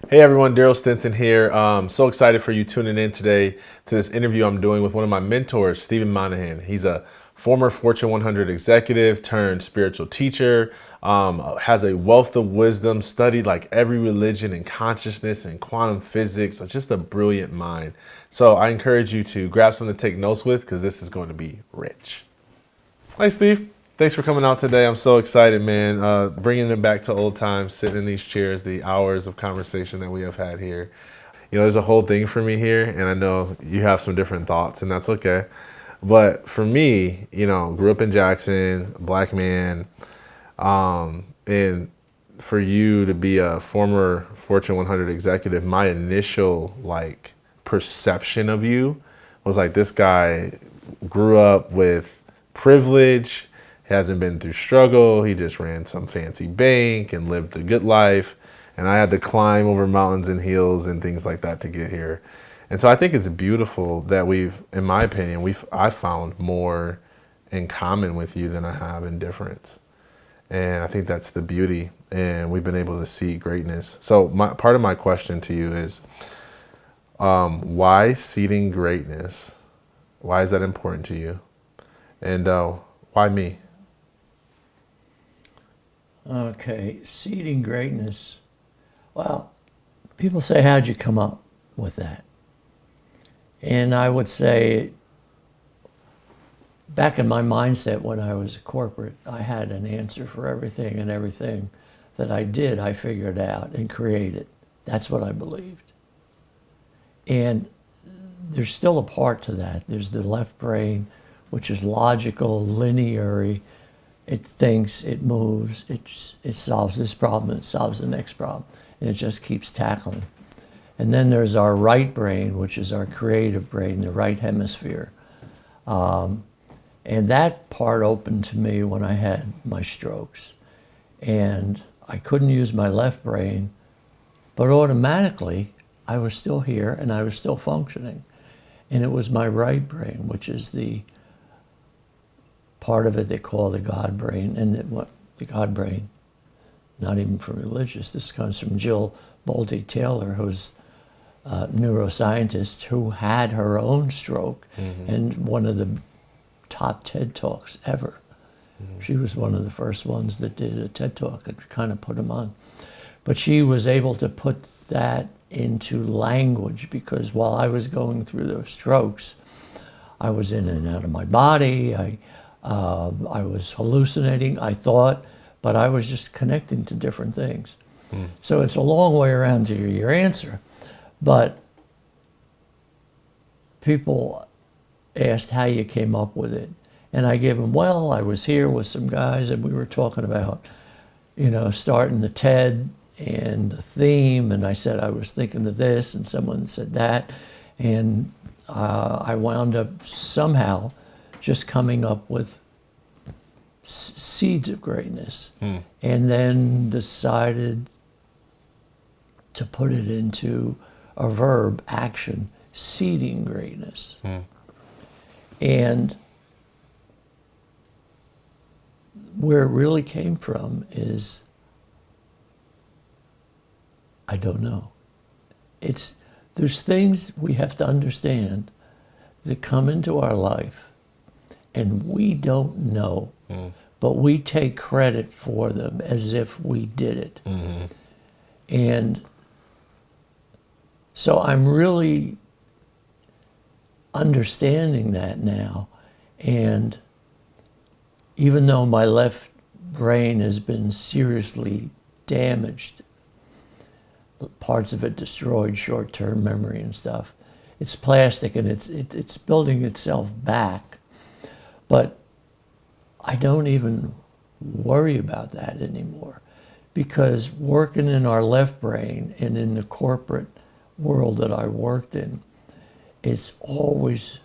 Hey everyone, Darryll Stinson here. So excited for you tuning in today to this interview I'm doing with one of my mentors, Steven Monahan. He's a former Fortune 100 executive turned spiritual teacher, has a wealth of wisdom, studied like every religion and consciousness and quantum physics, just a brilliant mind. So I encourage you to grab something to take notes with because this is going to be rich. Hi, Steve. Thanks for coming out today. I'm so excited, man. Bringing them back to old times, sitting in these chairs, the hours of conversation that we have had here. There's a whole thing for me here, and I know you have some different thoughts, and that's okay. But for me, grew up in Jackson, black man, and for you to be a former Fortune 100 executive, my initial perception of you was like this guy grew up with privilege, hasn't been through struggle. He just ran some fancy bank and lived a good life. And I had to climb over mountains and hills and things like that to get here. And so I think it's beautiful that in my opinion, I found more in common with you than I have in difference. And I think that's the beauty. And we've been able to see greatness. So part of my question to you is, why seeding greatness? Why is that important to you? And why me? Okay, seeding greatness. Well, people say, how'd you come up with that? And I would say, back in my mindset when I was a corporate, I had an answer for everything, and everything that I did, I figured out and created. That's what I believed. And there's still a part to that. There's the left brain, which is logical, linear. It thinks, it moves, it solves this problem, it solves the next problem, and it just keeps tackling. And then there's our right brain, which is our creative brain, the right hemisphere. And that part opened to me when I had my strokes. And I couldn't use my left brain, but automatically I was still here and I was still functioning. And it was my right brain, which is the part of it they call the God brain, and the God brain, not even for religious. This comes from Jill Bolte Taylor, who's a neuroscientist who had her own stroke, and one of the top TED Talks ever. She was one of the first ones that did a TED Talk and kind of put them on. But she was able to put that into language because while I was going through those strokes, I was in and out of my body. I was hallucinating, I thought, but I was just connecting to different things. So it's a long way around to your answer. But people asked how you came up with it. And I gave them, well, I was here with some guys and we were talking about, starting the TED and the theme. And I said I was thinking of this and someone said that. And I wound up somehow just coming up with seeds of greatness, and then decided to put it into a verb, action, seeding greatness. And where it really came from is, I don't know. There's things we have to understand that come into our life and we don't know, but we take credit for them as if we did it. And so I'm really understanding that now. And even though my left brain has been seriously damaged, parts of it destroyed, short-term memory and stuff, it's plastic and it's building itself back. But I don't even worry about that anymore because working in our left brain and in the corporate world that I worked in, it's always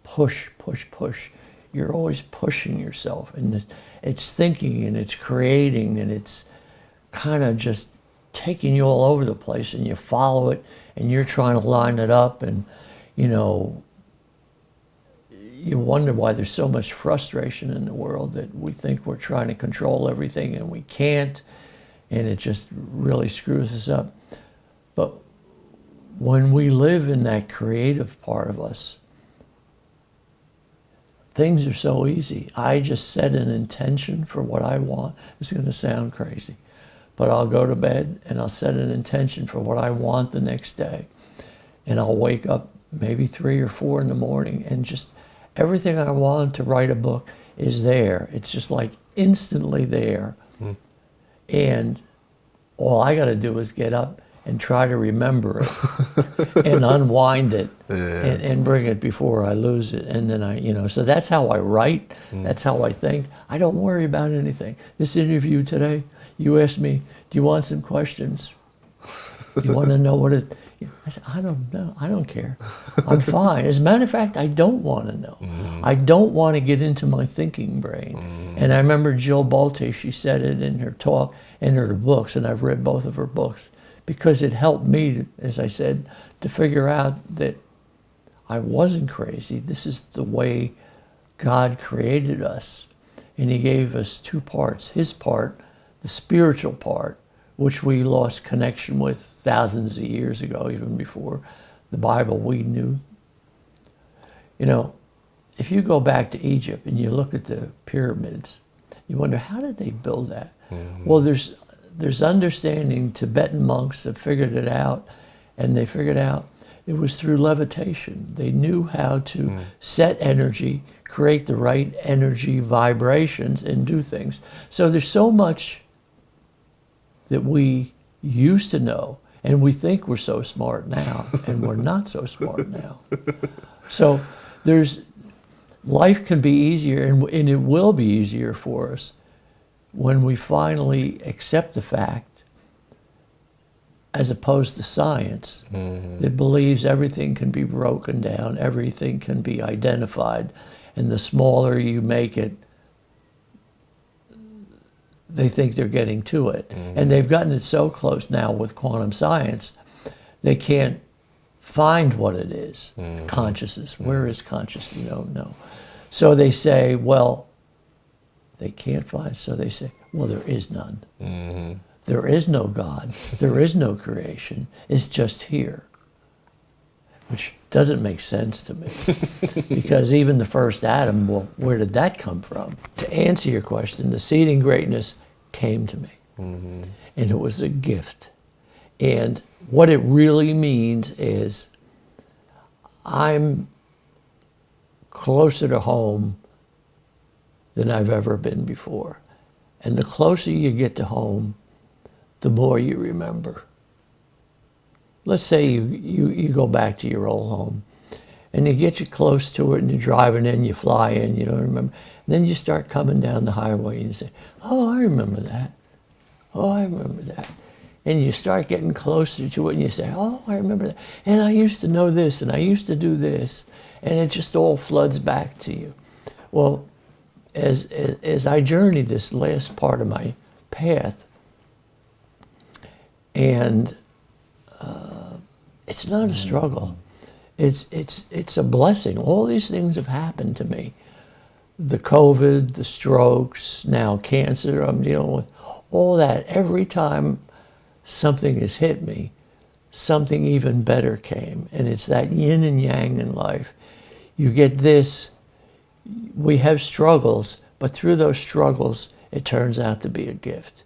push, push, push. You're always pushing yourself, and it's thinking and it's creating and it's kind of just taking you all over the place, and you follow it and you're trying to line it up, and you wonder why there's so much frustration in the world, that we think we're trying to control everything and we can't, and it just really screws us up. But when we live in that creative part of us, things are so easy. I just set an intention for what I want. It's going to sound crazy, but I'll go to bed and I'll set an intention for what I want the next day. And I'll wake up maybe 3 or 4 in the morning, and just everything I want to write a book is there. It's just like instantly there. And all I got to do is get up and try to remember it and unwind it and bring it before I lose it. And then so that's how I write. That's how I think. I don't worry about anything. This interview today, you asked me, do you want some questions? Do you want to know what it, I said, I don't know. I don't care. I'm fine. As a matter of fact, I don't want to know. I don't want to get into my thinking brain. And I remember Jill Bolte, she said it in her talk, in her books, and I've read both of her books, because it helped me, as I said, to figure out that I wasn't crazy. This is the way God created us. And he gave us 2 parts. His part, the spiritual part, which we lost connection with thousands of years ago, even before the Bible we knew. If you go back to Egypt and you look at the pyramids, you wonder, how did they build that? Well, there's understanding. Tibetan monks have figured it out, and they figured out it was through levitation. They knew how to set energy, create the right energy vibrations, and do things. So there's so much that we used to know, and we think we're so smart now, and we're not so smart now. So life can be easier, and it will be easier for us when we finally accept the fact, as opposed to science, that believes everything can be broken down, everything can be identified, and the smaller you make it, they think they're getting to it. And they've gotten it so close now with quantum science, they can't find what it is. Consciousness. Where is consciousness? No. So they say, well, they can't find. So they say, well, there is none. There is no God. There is no creation. It's just here. Which doesn't make sense to me. Because even the first atom, well, where did that come from? To answer your question, the seeding greatness came to me. And it was a gift. And what it really means is I'm closer to home than I've ever been before. And the closer you get to home, the more you remember. Let's say you go back to your old home, and you get you close to it, and you're driving in, you fly in, you don't remember. And then you start coming down the highway, and you say, oh, I remember that. Oh, I remember that. And you start getting closer to it, and you say, oh, I remember that. And I used to know this, and I used to do this. And it just all floods back to you. Well, as I journey this last part of my path, and it's not a struggle. It's a blessing. All these things have happened to me. The COVID, the strokes, now cancer I'm dealing with, all that. Every time something has hit me, something even better came. And it's that yin and yang in life. You get this, we have struggles, but through those struggles, it turns out to be a gift.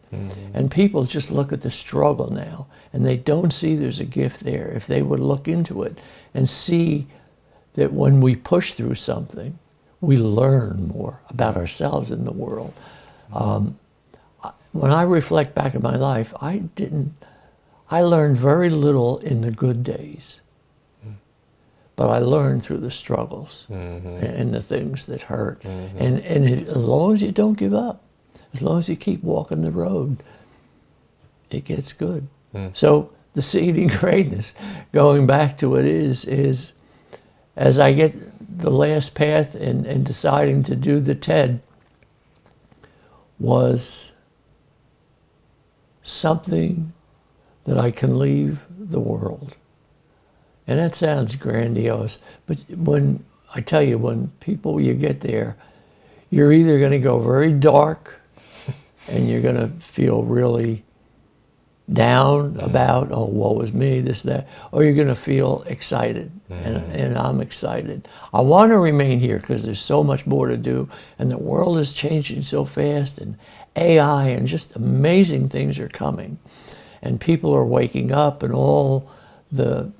And people just look at the struggle now, and they don't see there's a gift there. If they would look into it and see that when we push through something, we learn more about ourselves and the world. When I reflect back at my life, I learned very little in the good days, but I learned through the struggles and the things that hurt. And as long as you don't give up, as long as you keep walking the road, it gets good. So the seeding greatness, going back to it, is as I get the last path and deciding to do the TED, was something that I can leave the world. And that sounds grandiose, but when I tell you, when you get there, you're either going to go very dark and you're going to feel really down about, oh, woe is me, this, that, or you're going to feel excited. And I'm excited. I want to remain here because there's so much more to do, and the world is changing so fast, and AI and just amazing things are coming. And people are waking up, and all the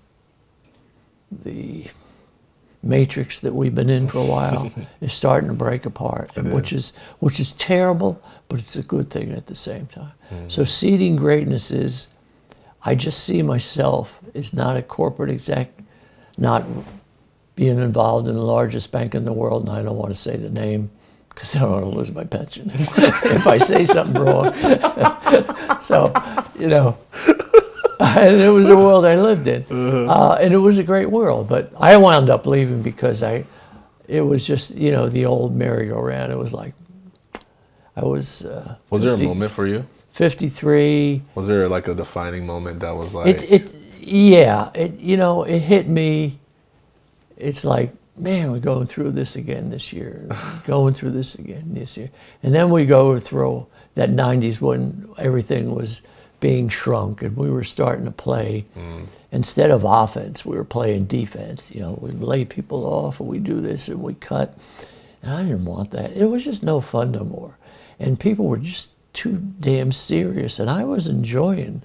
matrix that we've been in for a while is starting to break apart, and which is terrible, but it's a good thing at the same time. So seeding greatness is, I just see myself as not a corporate exec, not being involved in the largest bank in the world, and I don't want to say the name because I don't want to lose my pension if I say something wrong. So, you know, and it was the world I lived in, and it was a great world. But I wound up leaving because it was just, you know, the old merry-go-round. It was like, I was. Was there a moment for you? 53. Was there like a defining moment that was like? Yeah, you know, it hit me. It's like, man, we're going through this again this year, going through this again this year. And then we go through that 90s when everything was being shrunk and we were starting to play. Instead of offense, we were playing defense. You know, we lay people off and we do this and we cut. And I didn't want that. It was just no fun no more. And people were just too damn serious, and I was enjoying,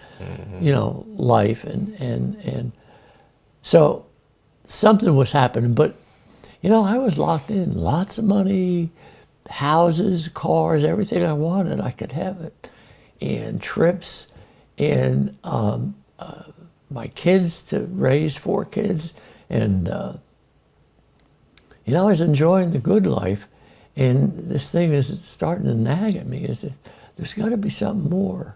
you know, life, and so something was happening. But you know, I was locked in. Lots of money, houses, cars, everything I wanted, I could have it, and trips, and my kids, to raise 4 kids, and you know, I was enjoying the good life, and this thing is starting to nag at me. Is that there's got to be something more.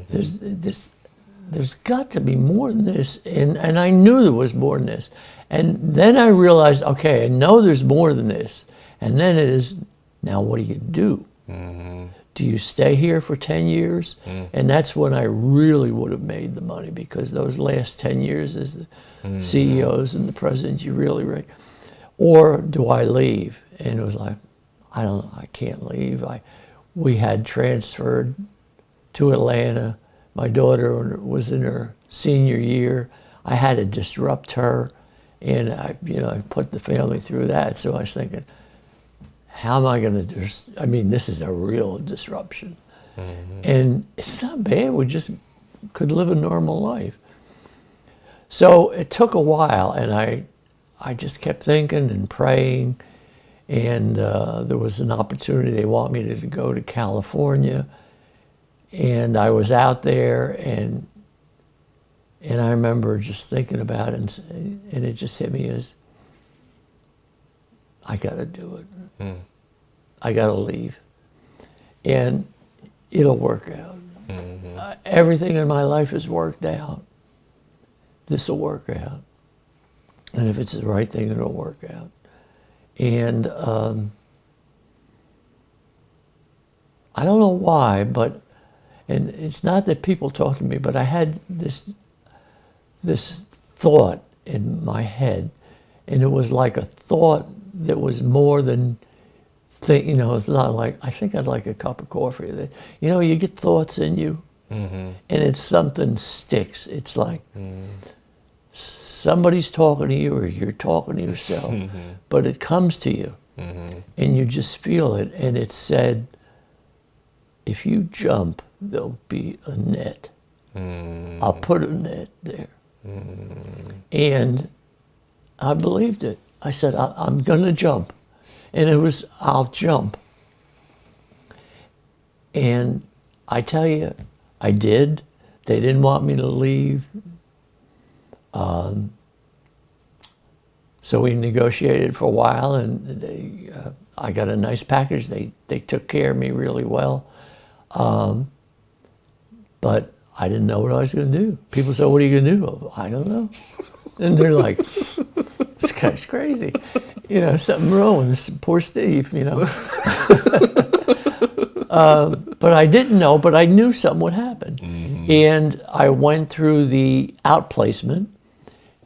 There's got to be more than this. And I knew there was more than this. And then I realized, okay, I know there's more than this. And then it is, now what do you do? Do you stay here for 10 years? And that's when I really would have made the money, because those last 10 years as the CEOs and the presidents, you really, or do I leave? And it was like, I don't know, I can't leave. We had transferred to Atlanta. My daughter was in her senior year. I had to disrupt her, and I put the family through that. So I was thinking, how am I going to I mean, this is a real disruption. And it's not bad. We just could live a normal life. So it took a while, and I just kept thinking and praying. And there was an opportunity. They want me to go to California, and I was out there, and I remember just thinking about it, and it just hit me as, I got to do it. I got to leave, and it'll work out. Everything in my life has worked out. This will work out, and if it's the right thing, it'll work out. And I don't know why, but, and it's not that people talk to me, but I had this thought in my head, and it was like a thought that was more than you know, it's not like, I think I'd like a cup of coffee. That, you know, you get thoughts in you, and it's something sticks. It's like, somebody's talking to you or you're talking to yourself, but it comes to you, and you just feel it. And it said, if you jump, there'll be a net. I'll put a net there. And I believed it. I said, I'm going to jump. And it was, I'll jump. And I tell you, I did. They didn't want me to leave. So we negotiated for a while, and I got a nice package. They took care of me really well. But I didn't know what I was going to do. People said, what are you going to do? I don't know. And they're like, this guy's crazy. You know, something wrong with this poor Steve, you know. But I didn't know, but I knew something would happen. And I went through the outplacement,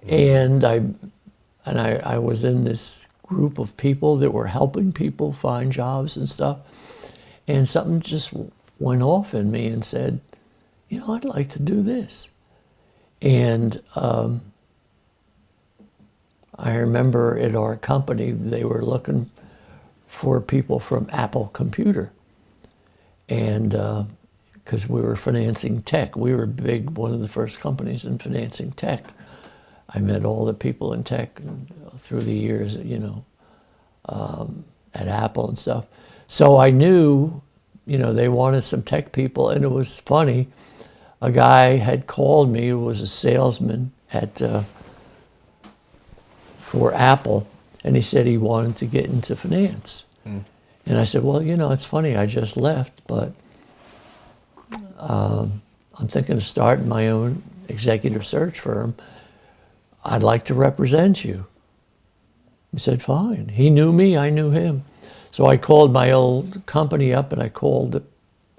and I was in this group of people that were helping people find jobs and stuff. And something just went off in me and said, I'd like to do this. And I remember at our company, they were looking for people from Apple Computer. And because we were financing tech, we were big, one of the first companies in financing tech. I met all the people in tech through the years, at Apple and stuff. So I knew, they wanted some tech people, and it was funny. A guy had called me who was a salesman for Apple, and he said he wanted to get into finance. And I said, well, it's funny, I just left, but I'm thinking of starting my own executive search firm. I'd like to represent you. He said, fine. He knew me, I knew him. So I called my old company up, and I called the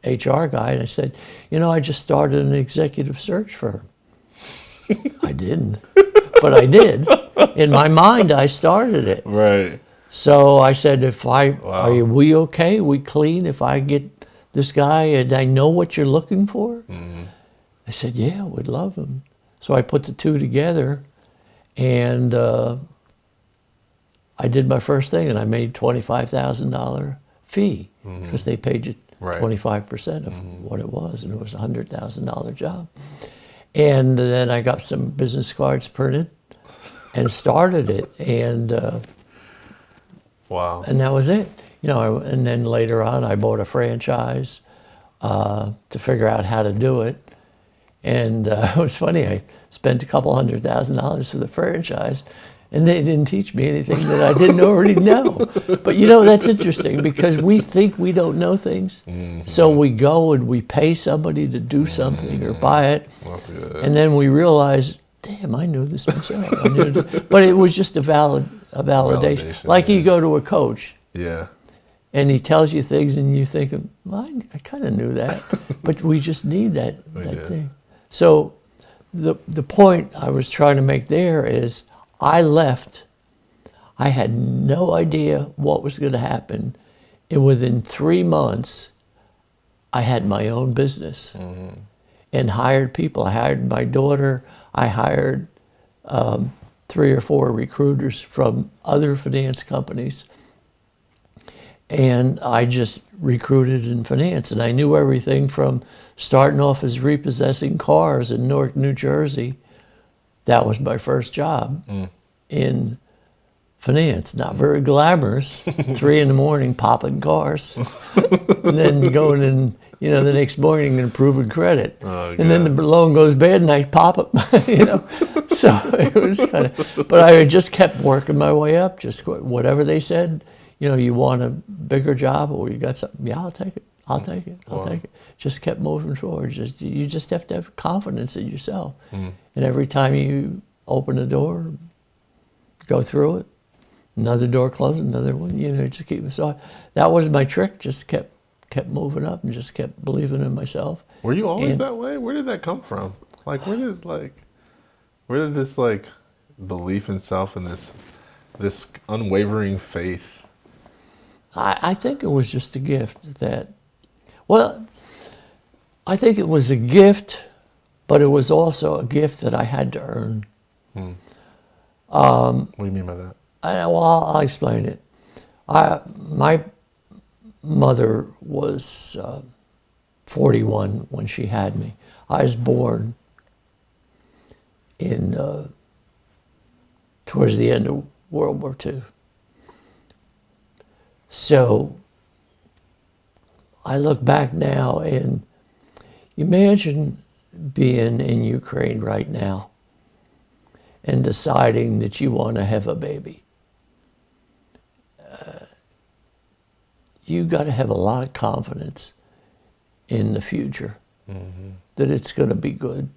HR guy, and I said, I just started an executive search firm. I didn't, but I did. In my mind, I started it. Right. So I said, Wow. are we okay? We clean if I get this guy and I know what you're looking for? Mm-hmm. I said, yeah, we'd love him. So I put the two together, and I did my first thing, and I made $25,000 fee because they paid you 25% of what it was, and it was a $100,000 job. And then I got some business cards printed and started it, and wow. And that was it. And then later on, I bought a franchise to figure out how to do it. And it was funny, I spent a couple $100,000 for the franchise, and they didn't teach me anything that I didn't already know. But that's interesting, because we think we don't know things. Mm-hmm. So we go and we pay somebody to do something or buy it. That's good. And then we realize, damn, I knew this myself. But it was just a validation. Like you go to a coach. Yeah. And he tells you things, and you think, well, I kind of knew that, but we just need that thing. So the point I was trying to make there is, I left. I had no idea what was going to happen. And within 3 months, I had my own business and hired people. I hired my daughter. I hired 3 or 4 recruiters from other finance companies. And I just recruited in finance. And I knew everything from starting off as repossessing cars in Newark, New Jersey. That was my first job in finance. Not very glamorous. 3 a.m, popping cars. And then going in, the next morning and improving credit. Oh, and then the loan goes bad and I pop it, So it was kind of, but I just kept working my way up, just whatever they said. You want a bigger job, or you got something, yeah, I'll take it. I'll take it. I'll take it. Just kept moving forward. You just have to have confidence in yourself. And every time you open a door, go through it, another door closes, another one, just keep. So that was my trick. Just kept moving up and just kept believing in myself. Were you always that way? Where did that come from? Where did this belief in self and this unwavering faith? I think it was just a gift I think it was a gift, but it was also a gift that I had to earn. What do you mean by that? I'll explain it. My mother was 41 when she had me. I was born towards the end of World War II. So I look back now, and imagine being in Ukraine right now and deciding that you want to have a baby. You got to have a lot of confidence in the future that it's going to be good.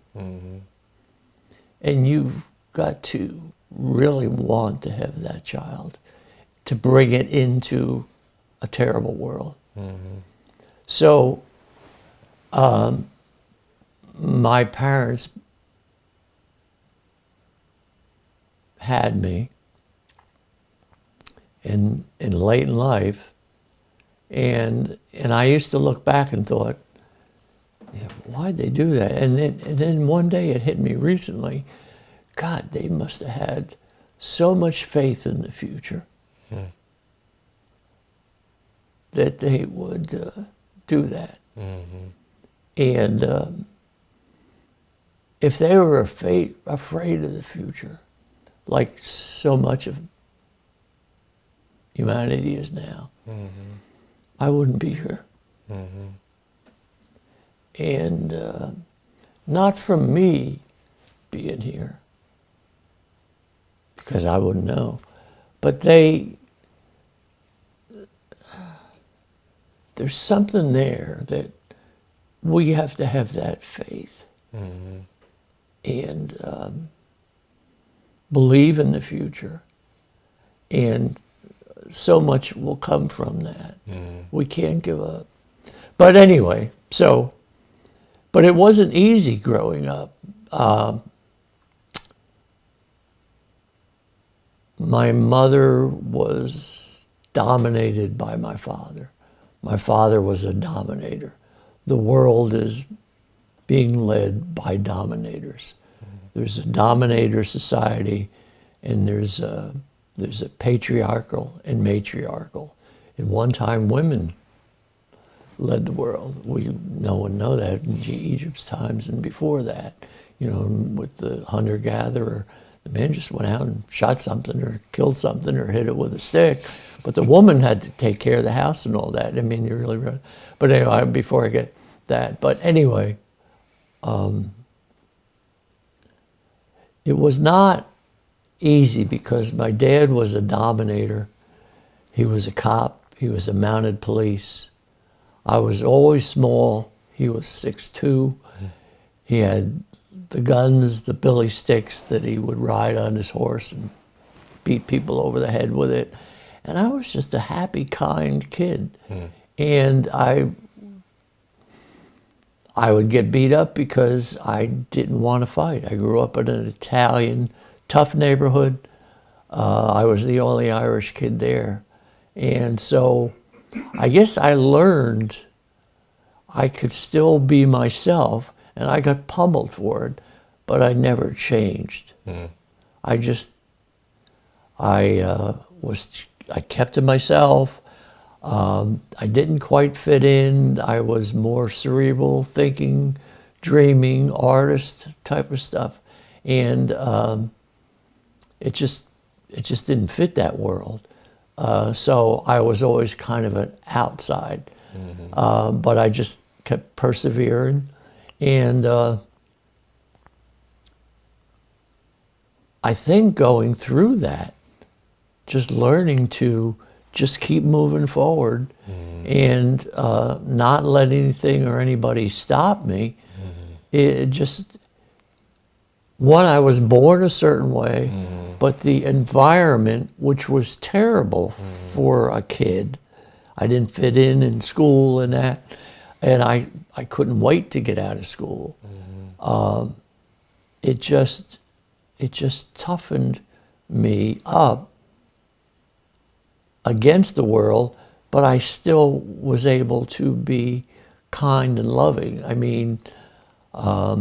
And you've got to really want to have that child to bring it into a terrible world. So my parents had me in late in life, and I used to look back and thought, Yeah, why'd they do that? And then one day it hit me recently. God, they must have had so much faith in the future that they would do that. And if they were afraid of the future, like so much of humanity is now, I wouldn't be here. And not from me being here, because I wouldn't know, but there's something there that we have to have that faith and believe in the future, and so much will come from that. We can't give up. But anyway, but it wasn't easy growing up. My mother was dominated by my father. My father was a dominator. The world is being led by dominators. There's a dominator society, and there's a patriarchal and matriarchal. At one time, women led the world. No one know that in Egypt's times and before that. With the hunter-gatherer, the man just went out and shot something or killed something or hit it with a stick. But the woman had to take care of the house and all that. I mean, you really. But anyway, before I get that. But anyway, it was not easy because my dad was a dominator. He was a cop. He was a mounted police. I was always small. He was 6'2". He had the guns, the billy sticks that he would ride on his horse and beat people over the head with it. And I was just a happy, kind kid. And I would get beat up because I didn't want to fight. I grew up in an Italian, tough neighborhood. I was the only Irish kid there. And so I guess I learned I could still be myself, and I got pummeled for it, but I never changed. I kept to myself. I didn't quite fit in. I was more cerebral, thinking, dreaming, artist type of stuff. And it just didn't fit that world. So I was always kind of an outside. But I just kept persevering. And I think going through that, just learning to just keep moving forward and not let anything or anybody stop me. It just, one, I was born a certain way, but the environment, which was terrible for a kid, I didn't fit in school and that, and I couldn't wait to get out of school. It just toughened me up against the world, but I still was able to be kind and loving. I mean, I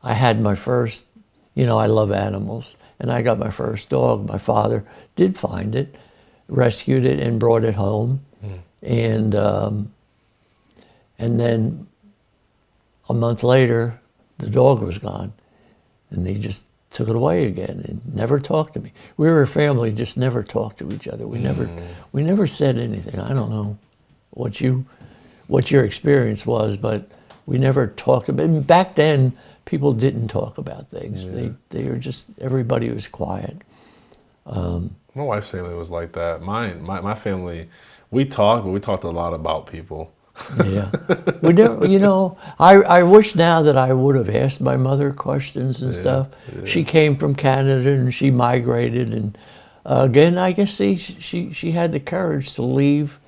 had my first, I love animals, and I got my first dog. My father did find it, rescued it, and brought it home. And then a month later, the dog was gone, and they just took it away again and never talked to me. We were a family, just never talked to each other. We never said anything. I don't know what your experience was, but we never talked about it. And back then, people didn't talk about things. They were just, everybody was quiet. My wife's family was like that. My family, we talked, but we talked a lot about people. Yeah. We never, I wish now that I would have asked my mother questions and stuff. Yeah. She came from Canada and she migrated, and again, I guess she had the courage to leave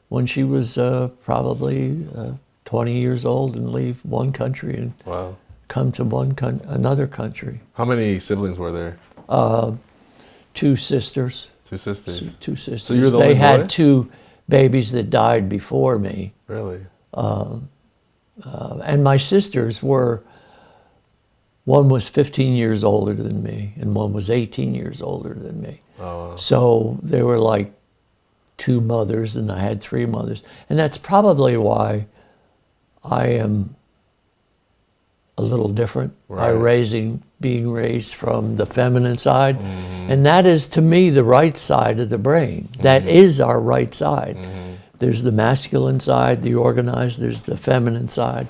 when she was probably 20 years old and leave one country and come to another country. How many siblings were there? 2 sisters. 2 sisters? 2 sisters. So you were the only They boy? had 2 babies that died before me. Really? And my sisters were, one was 15 years older than me, and one was 18 years older than me. Oh, wow. So they were like two mothers, and I had three mothers. And that's probably why I am a little different by being raised from the feminine side. And that is, to me, the right side of the brain. That is our right side. There's the masculine side, the organized, there's the feminine side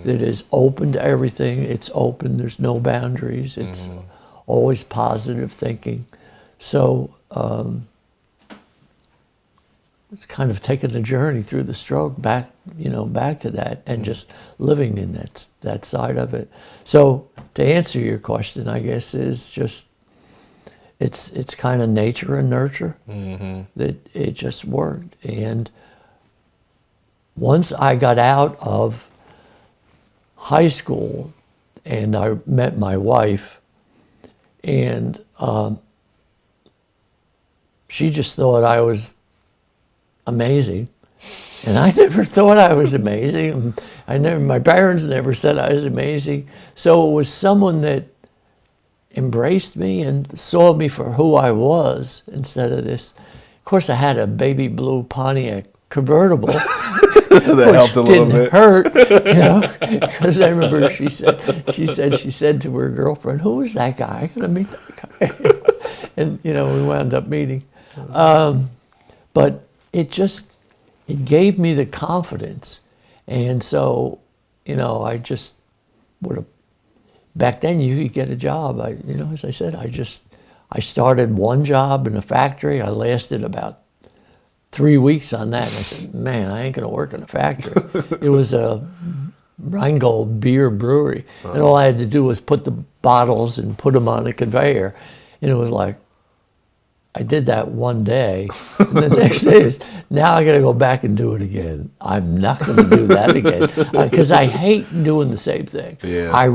that is open to everything. It's open, there's no boundaries. It's always positive thinking. So it's kind of taking a journey through the stroke back to that, and just living in that side of it. So to answer your question, I guess is just it's kind of nature and nurture that it just worked. And once I got out of high school and I met my wife, and she just thought I was amazing, and I never thought I was amazing. My parents never said I was amazing. So it was someone that embraced me and saw me for who I was instead of this. Of course, I had a baby blue Pontiac convertible, That helped a little bit. Didn't hurt, because I remember she said to her girlfriend, "Who is that guy? I'm gonna meet that guy." And we wound up meeting. But it gave me the confidence. And so, I just would have, back then you could get a job. As I said, I started one job in a factory. I lasted about 3 weeks on that. And I said, man, I ain't gonna work in a factory. It was a Rheingold beer brewery. And all I had to do was put the bottles and put them on a conveyor. And it was like, I did that one day, and the next day is, now I got to go back and do it again. I'm not going to do that again, because I hate doing the same thing. Yeah. I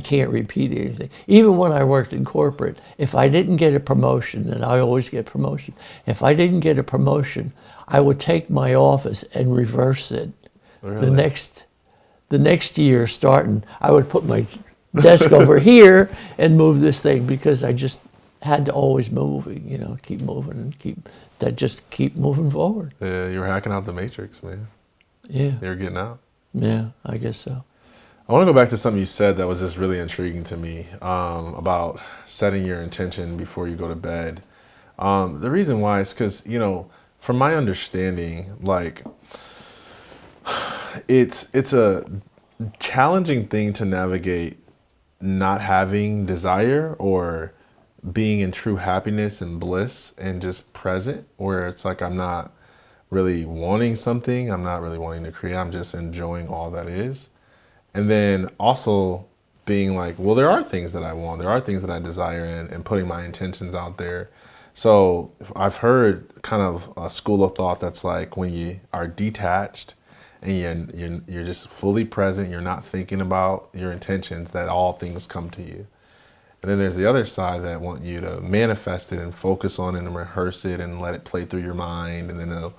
can't repeat anything. Even when I worked in corporate, if I didn't get a promotion, and I always get promotion, if I didn't get a promotion, I would take my office and reverse it. Really? The next year starting, I would put my desk over here and move this thing, because I just had to always move, keep moving and keep moving forward. Yeah, you were hacking out the matrix, man. Yeah. You were getting out. Yeah, I guess so. I want to go back to something you said that was just really intriguing to me, about setting your intention before you go to bed. The reason why is because, from my understanding, like, it's a challenging thing to navigate not having desire or being in true happiness and bliss and just present, where it's like I'm not really wanting something, I'm not really wanting to create, I'm just enjoying all that is. And then also being like, well, there are things that I want, there are things that I desire, and putting my intentions out there. So I've heard kind of a school of thought that's like, when you are detached and you're just fully present, you're not thinking about your intentions, that all things come to you. And then there's the other side that want you to manifest it and focus on it and rehearse it and let it play through your mind, and then it'll,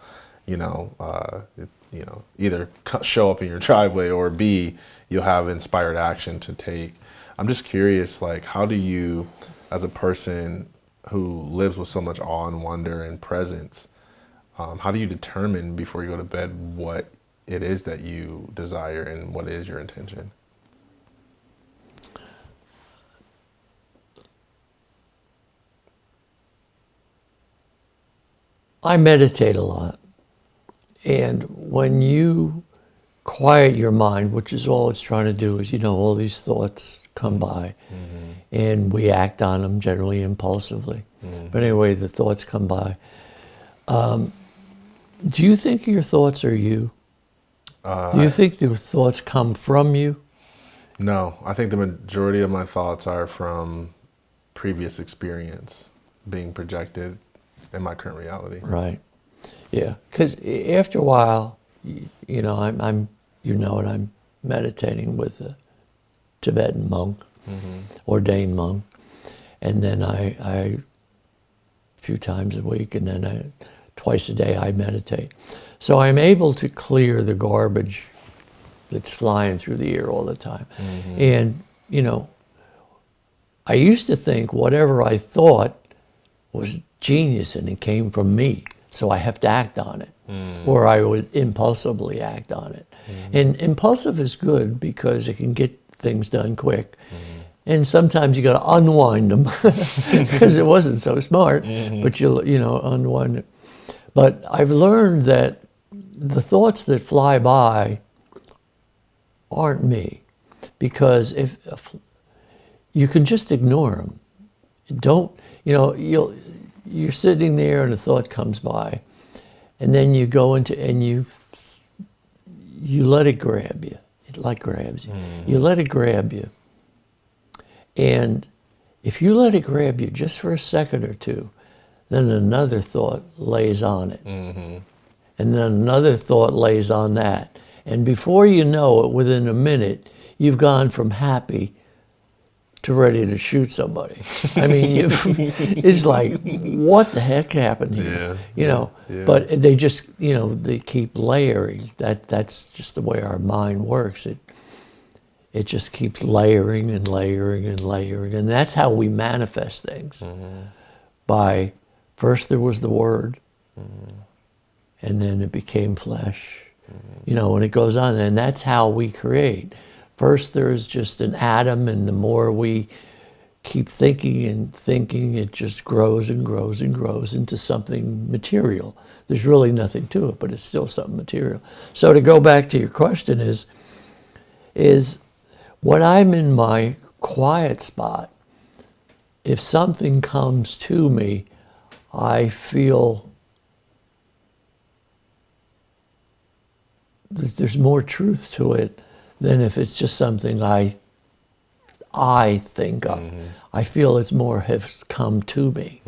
either show up in your driveway, or B, you'll have inspired action to take. I'm just curious, like, how do you, as a person who lives with so much awe and wonder and presence, how do you determine before you go to bed what it is that you desire and what is your intention? I meditate a lot. And when you quiet your mind, which is all it's trying to do, is, all these thoughts come by, and we act on them generally impulsively. But anyway, the thoughts come by. Do you think your thoughts are you? Do you think the thoughts come from you? No, I think the majority of my thoughts are from previous experience being projected in my current reality. Right. Yeah. Because after a while, I'm meditating with a Tibetan monk, ordained monk, and then I a few times a week, and then twice a day I meditate. So I'm able to clear the garbage that's flying through the air all the time. And, you know, I used to think whatever I thought was genius and it came from me, so I have to act on it, or I would impulsively act on it. And impulsive is good because it can get things done quick. And sometimes you got to unwind them because it wasn't so smart, but you know, unwind it. But I've learned that the thoughts that fly by aren't me, because if you can just ignore them. Don't, you know, you're sitting there and a thought comes by, and then you go into, and you let it grab you. It like grabs you. You let it grab you. And if you let it grab you just for a second or two, then another thought lays on it. And then another thought lays on that. And before you know it, within a minute, you've gone from happy to ready to shoot somebody. I mean, it's like, what the heck happened here? You know, but they just, you know, they keep layering. That's just the way our mind works. It just keeps layering and layering and layering. And that's how we manifest things. By, first there was the Word, and then it became flesh. You know, and it goes on, and that's how we create. First there's just an atom, and the more we keep thinking and thinking, it just grows and grows and grows into something material. There's really nothing to it, but it's still something material. So to go back to your question is when I'm in my quiet spot, if something comes to me, I feel that there's more truth to it than if it's just something I think of. I feel it's more has come to me.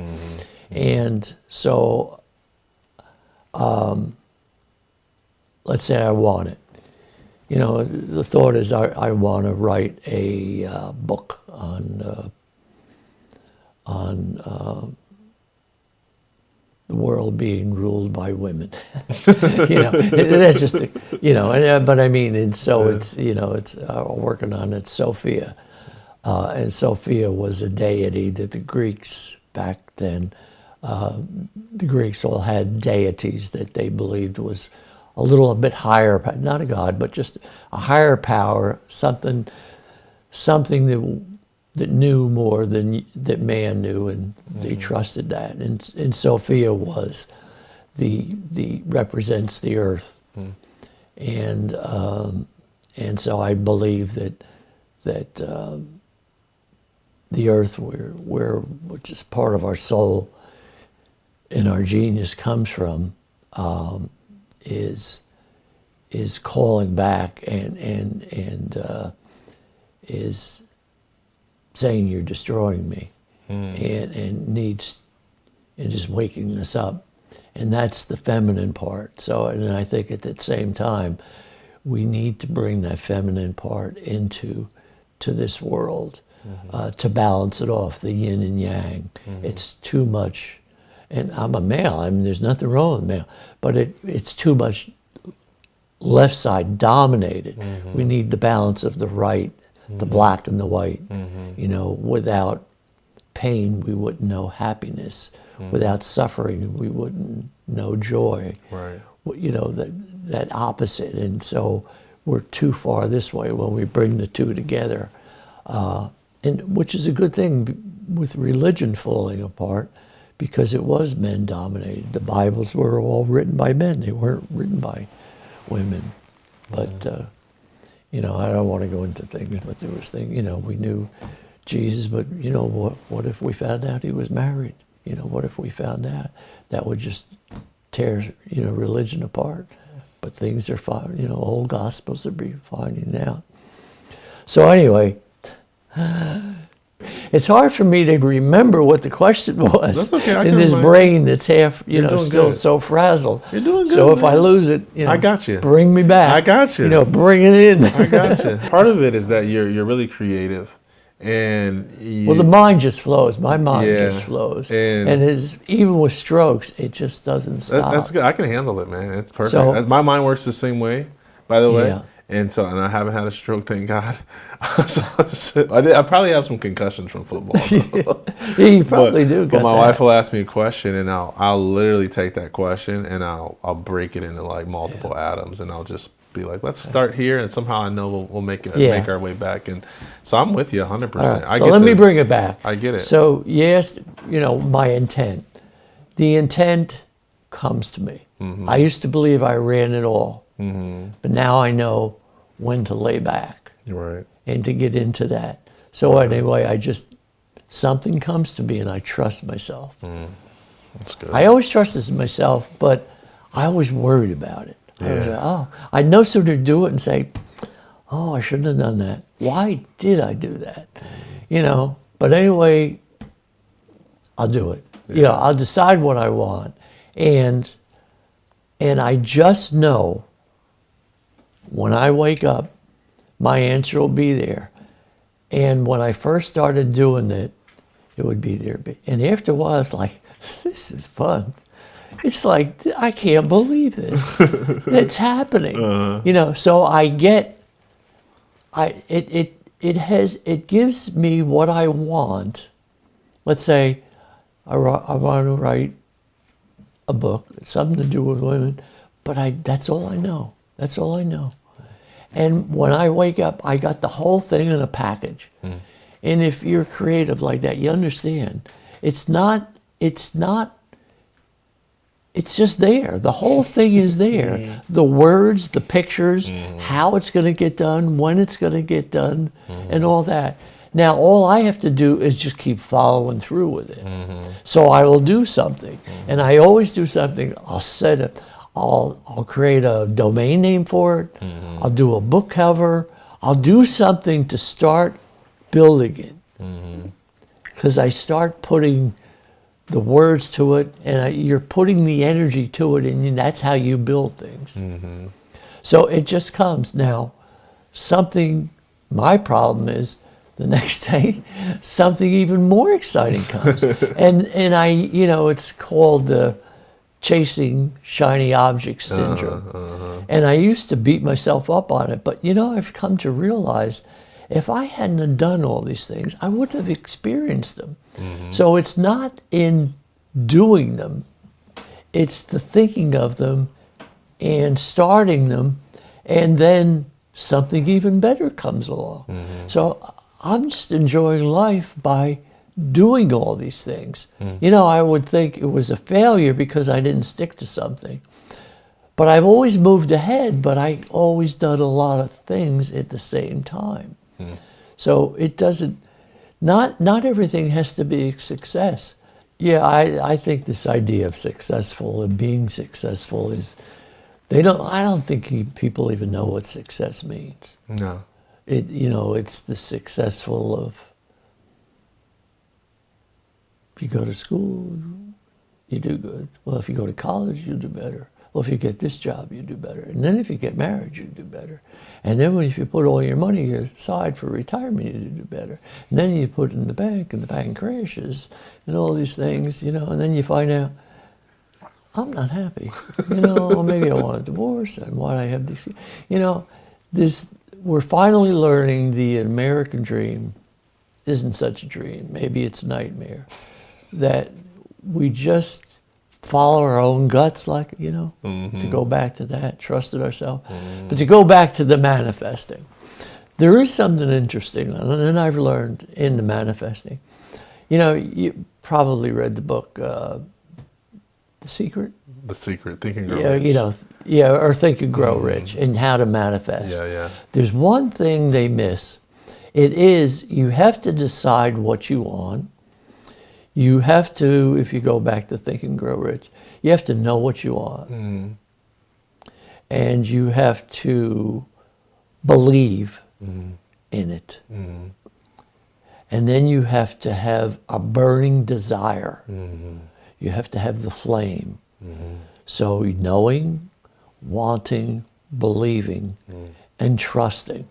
And so, let's say I want it. You know, the thought is I want to write a book on the world being ruled by women. You know, that's just, you know, but I mean, and so it's, you know, it's working on it, Sophia. And Sophia was a deity that the Greeks back then, the Greeks all had deities that they believed was a little bit higher, not a god, but just a higher power, something that knew more than that man knew, and they trusted that. And Sophia was the represents the earth, and so I believe that the earth, which is part of our soul and our genius comes from, is calling back and is saying you're destroying me, and needs, and is waking us up, and that's the feminine part. So, and I think at the same time, we need to bring that feminine part to this world, to balance it off, the yin and yang. It's too much, and I'm a male. I mean, there's nothing wrong with male, but it's too much left side dominated. We need the balance of the right, the black and the white. You know, without pain, we wouldn't know happiness. Without suffering, we wouldn't know joy. Right. You know, that opposite. And so we're too far this way when we bring the two together. And which is a good thing with religion falling apart, because it was men dominated. The Bibles were all written by men. They weren't written by women. But, you know, I don't want to go into things, but there was things, you know, we knew Jesus, but, you know, what if we found out he was married? You know, what if we found out? That would just tear, you know, religion apart. But things are fine, you know, old gospels are finding out. So anyway, it's hard for me to remember what the question was. That's okay. In this brain that's half, you know, still good. So frazzled. You're doing good. So if I lose it, you know, I got you. Bring me back. I got you. You know, bring it in. I got you. Part of it is that you're really creative, and well, the mind just flows. My mind just flows, and even with strokes, it just doesn't stop. That's good. I can handle it, man. It's perfect. So, my mind works the same way, by the way. And I haven't had a stroke, thank God. I probably have some concussions from football. Yeah, you probably do. But got my that. wife will ask me a question, and I'll literally take that question and I'll break it into like multiple atoms, and I'll just be like, let's start here, and somehow I know we'll make our way back. And so I'm with you 100%. All right, so let me bring it back. I get it. So you asked, my intent. The intent comes to me. I used to believe I ran it all, but now I know when to lay back. Right. And to get into that. So anyway, something comes to me and I trust myself. That's good. I always trusted myself, but I was worried about it. I was Yeah. like, I'd no sooner do it and say, I shouldn't have done that. Why did I do that? But anyway, I'll do it. Yeah. I'll decide what I want. And I just know when I wake up, my answer will be there. And when I first started doing it, it would be there. And after a while, it's like, this is fun. It's like, I can't believe this. It's happening. So it gives me what I want. Let's say I want to write a book, something to do with women, but that's all I know. That's all I know. And when I wake up, I got the whole thing in a package. And if you're creative like that, you understand. It's just there. The whole thing is there. The words, the pictures, how it's going to get done, when it's going to get done, and all that. Now, all I have to do is just keep following through with it. So I will do something. And I always do something. I'll create a domain name for it. I'll do a book cover. I'll do something to start building it. Because I start putting the words to it, and you're putting the energy to it, and that's how you build things. So it just comes. Now, my problem is the next day, something even more exciting comes. and it's called chasing shiny object syndrome. And I used to beat myself up on it, but I've come to realize if I hadn't have done all these things, I wouldn't have experienced them. So it's not in doing them, it's the thinking of them and starting them, and then something even better comes along. So I'm just enjoying life by doing all these things. I would think it was a failure because I didn't stick to something. But I've always moved ahead, but I always done a lot of things at the same time. So it doesn't, not everything has to be a success. Yeah, I think this idea of successful and being successful is, I don't think people even know what success means. No. It's the successful of, if you go to school, you do good. Well, if you go to college, you do better. Well, if you get this job, you do better. And then if you get married, you do better. And then if you put all your money aside for retirement, you do better. And then you put it in the bank, and the bank crashes, and all these things, and then you find out, I'm not happy. Or maybe I want a divorce, and why I have this. We're finally learning the American dream isn't such a dream. Maybe it's a nightmare. That we just follow our own guts, to go back to that, trusted ourselves. But to go back to the manifesting, there is something interesting, and I've learned in the manifesting. You probably read the book, The Secret. The Secret, Think and Grow Rich. Or Think and Grow Rich, and how to manifest. Yeah. There's one thing they miss. It is, you have to decide what you want. You have to, if you go back to Think and Grow Rich, you have to know what you want. And you have to believe in it. And then you have to have a burning desire. You have to have the flame. So knowing, wanting, believing, and trusting.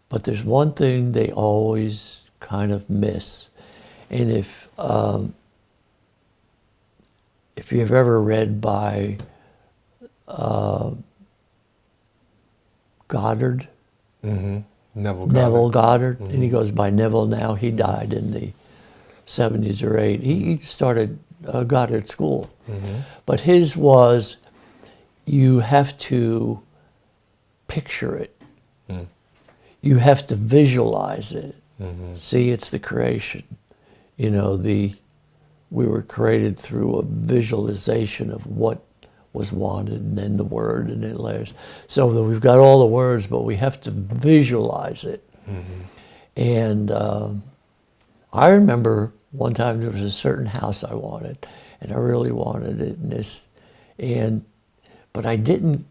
But there's one thing they always kind of miss. And if you've ever read by Goddard, Neville Goddard, and he goes by Neville now. He died in the 70s or 80s. He started Goddard School. But his was, you have to picture it. You have to visualize it. See, it's the creation. You know, we were created through a visualization of what was wanted, and then the word, and then layers. So that we've got all the words, but we have to visualize it. And I remember one time there was a certain house I wanted, and I really wanted it in this, but I didn't.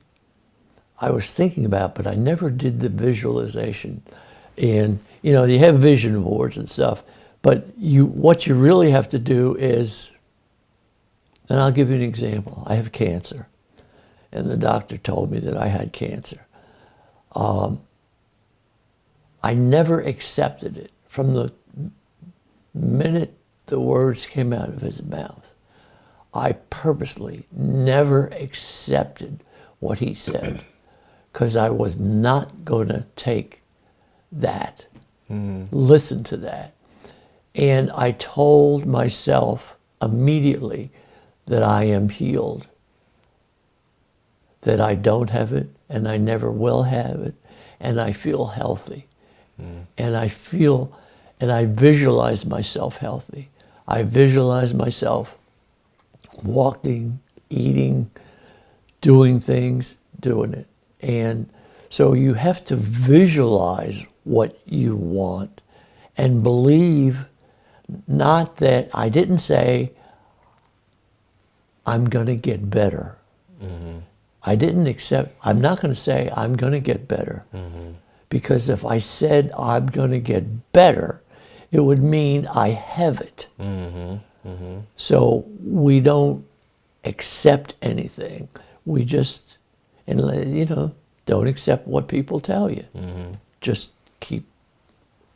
I was thinking about it, but I never did the visualization. And you know, you have vision boards and stuff, but what you really have to do is, and I'll give you an example. I have cancer, and the doctor told me that I had cancer. I never accepted it. From the minute the words came out of his mouth, I purposely never accepted what he said, because I was not going to take that, listen to that. And I told myself immediately that I am healed, that I don't have it, and I never will have it, and I feel healthy. And I visualize myself healthy. I visualize myself walking, eating, doing things, doing it. And so you have to visualize what you want and believe, not that, I didn't say, I'm going to get better. I'm not going to say, I'm going to get better. Because if I said, I'm going to get better, it would mean I have it. So we don't accept anything. We just, don't accept what people tell you. Just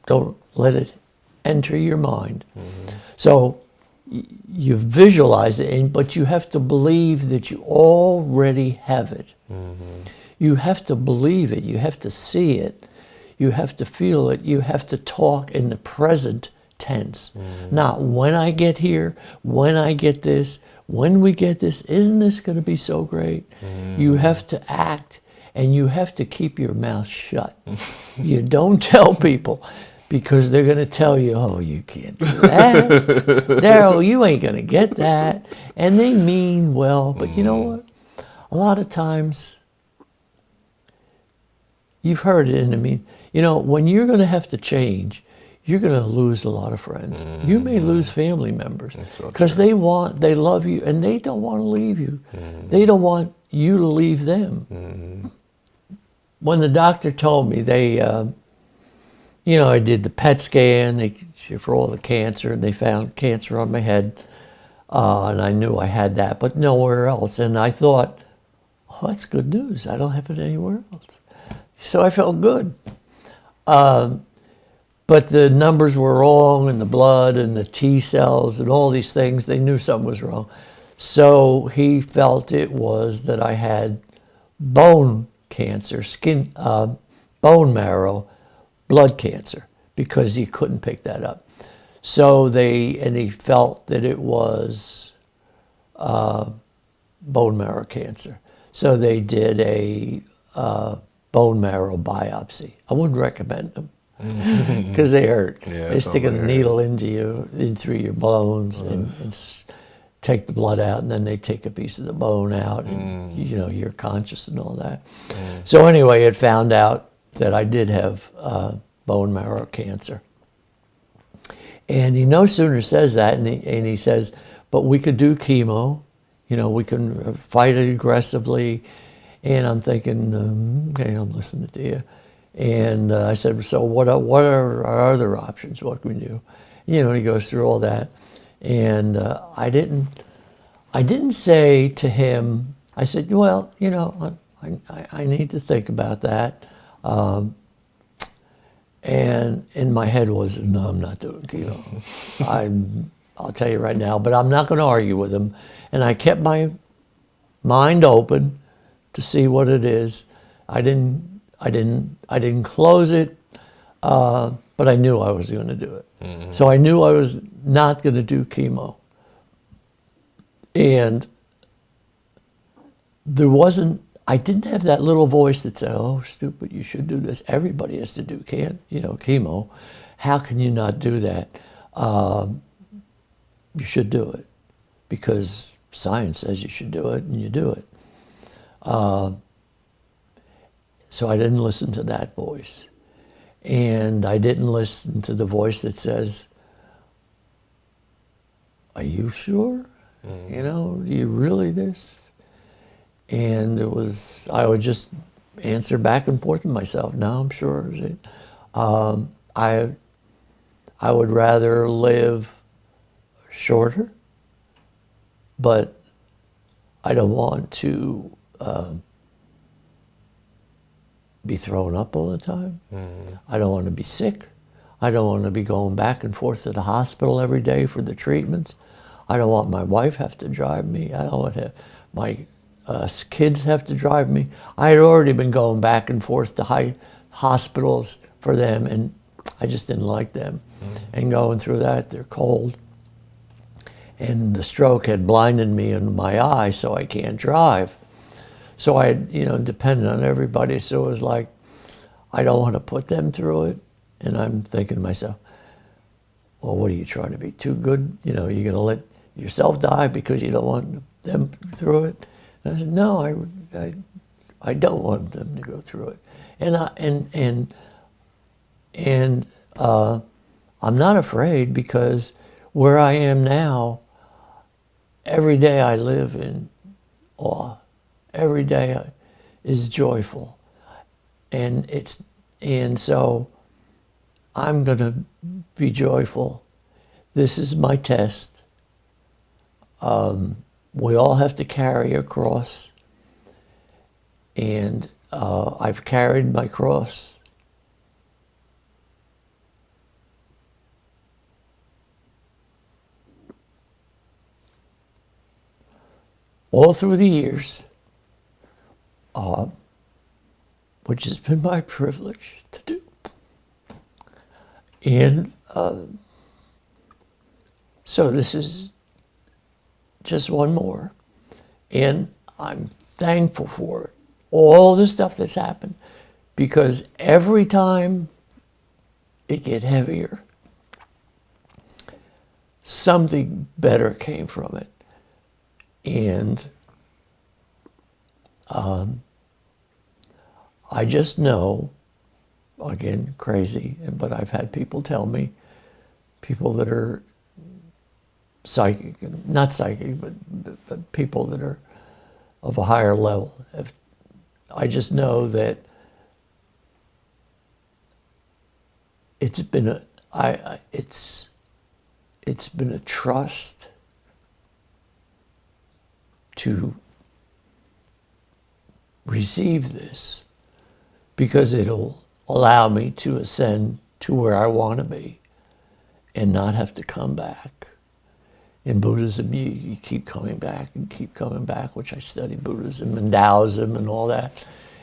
don't let it enter your mind. So you visualize it, but you have to believe that you already have it. You have to believe it. You have to see it. You have to feel it. You have to talk in the present tense. Not when I get here, when I get this, when we get this, isn't this going to be so great? You have to act, and you have to keep your mouth shut. You don't tell people, because they're going to tell you, oh, you can't do that. Darryll, you ain't going to get that. And they mean well, but you know what? A lot of times, you've heard it, and when you're going to have to change, you're going to lose a lot of friends. You may lose family members, because they love you, and they don't want to leave you. They don't want you to leave them. When the doctor told me, I did the PET scan for all the cancer, and they found cancer on my head, and I knew I had that, but nowhere else. And I thought, oh, that's good news. I don't have it anywhere else. So I felt good. But the numbers were wrong, and the blood and the T cells and all these things, they knew something was wrong. So he felt it was that I had bone cancer, bone marrow, blood cancer, because he couldn't pick that up. So he felt that it was bone marrow cancer. So they did a bone marrow biopsy. I wouldn't recommend them, because they hurt. They stick a needle in through your bones and take the blood out, and then they take a piece of the bone out, and you're conscious and all that. So anyway, it found out that I did have bone marrow cancer. And he no sooner says that, and he says, but we could do chemo, we can fight it aggressively. And I'm thinking, okay, I'm listening to you. And I said, so what are our other options? What can we do? He goes through all that. And I didn't say to him, I said, well, I need to think about that. And in my head was, no, I'm not doing chemo. I'll tell you right now, but I'm not going to argue with him. And I kept my mind open to see what it is. I didn't close it, but I knew I was going to do it. Mm-hmm. So I knew I was not going to do chemo. And I didn't have that little voice that said, "Oh, stupid, you should do this. Everybody has to do chemo. How can you not do that? You should do it because science says you should do it, and you do it." So I didn't listen to that voice. And I didn't listen to the voice that says, "Are you sure? Do you really this?" And I would just answer back and forth to myself, "No, I'm sure." I would rather live shorter, but I don't want to be thrown up all the time. I don't want to be sick. I don't want to be going back and forth to the hospital every day for the treatments. I don't want my wife have to drive me. I don't want to, my kids have to drive me. I had already been going back and forth to hospitals for them, and I just didn't like them. And going through that, they're cold. And the stroke had blinded me in my eye, so I can't drive. So I, depended on everybody. So it was like, I don't want to put them through it. And I'm thinking to myself, well, what are you trying to be too good? You're going to let yourself die because you don't want them through it? And I said, no, I don't want them to go through it. And I'm not afraid because where I am now, every day I live in awe. Every day is joyful. And so I'm going to be joyful. This is my test. We all have to carry a cross. And I've carried my cross. All through the years, which has been my privilege to do. And so this is just one more. And I'm thankful for it. All the stuff that's happened. Because every time it get heavier, something better came from it. And I just know, again, crazy, but I've had people tell me, people that are psychic, not psychic, but people that are of a higher level. I just know that it's been a trust to receive this, because it'll allow me to ascend to where I want to be and not have to come back. In Buddhism, you keep coming back and keep coming back, which I study Buddhism and Taoism and all that,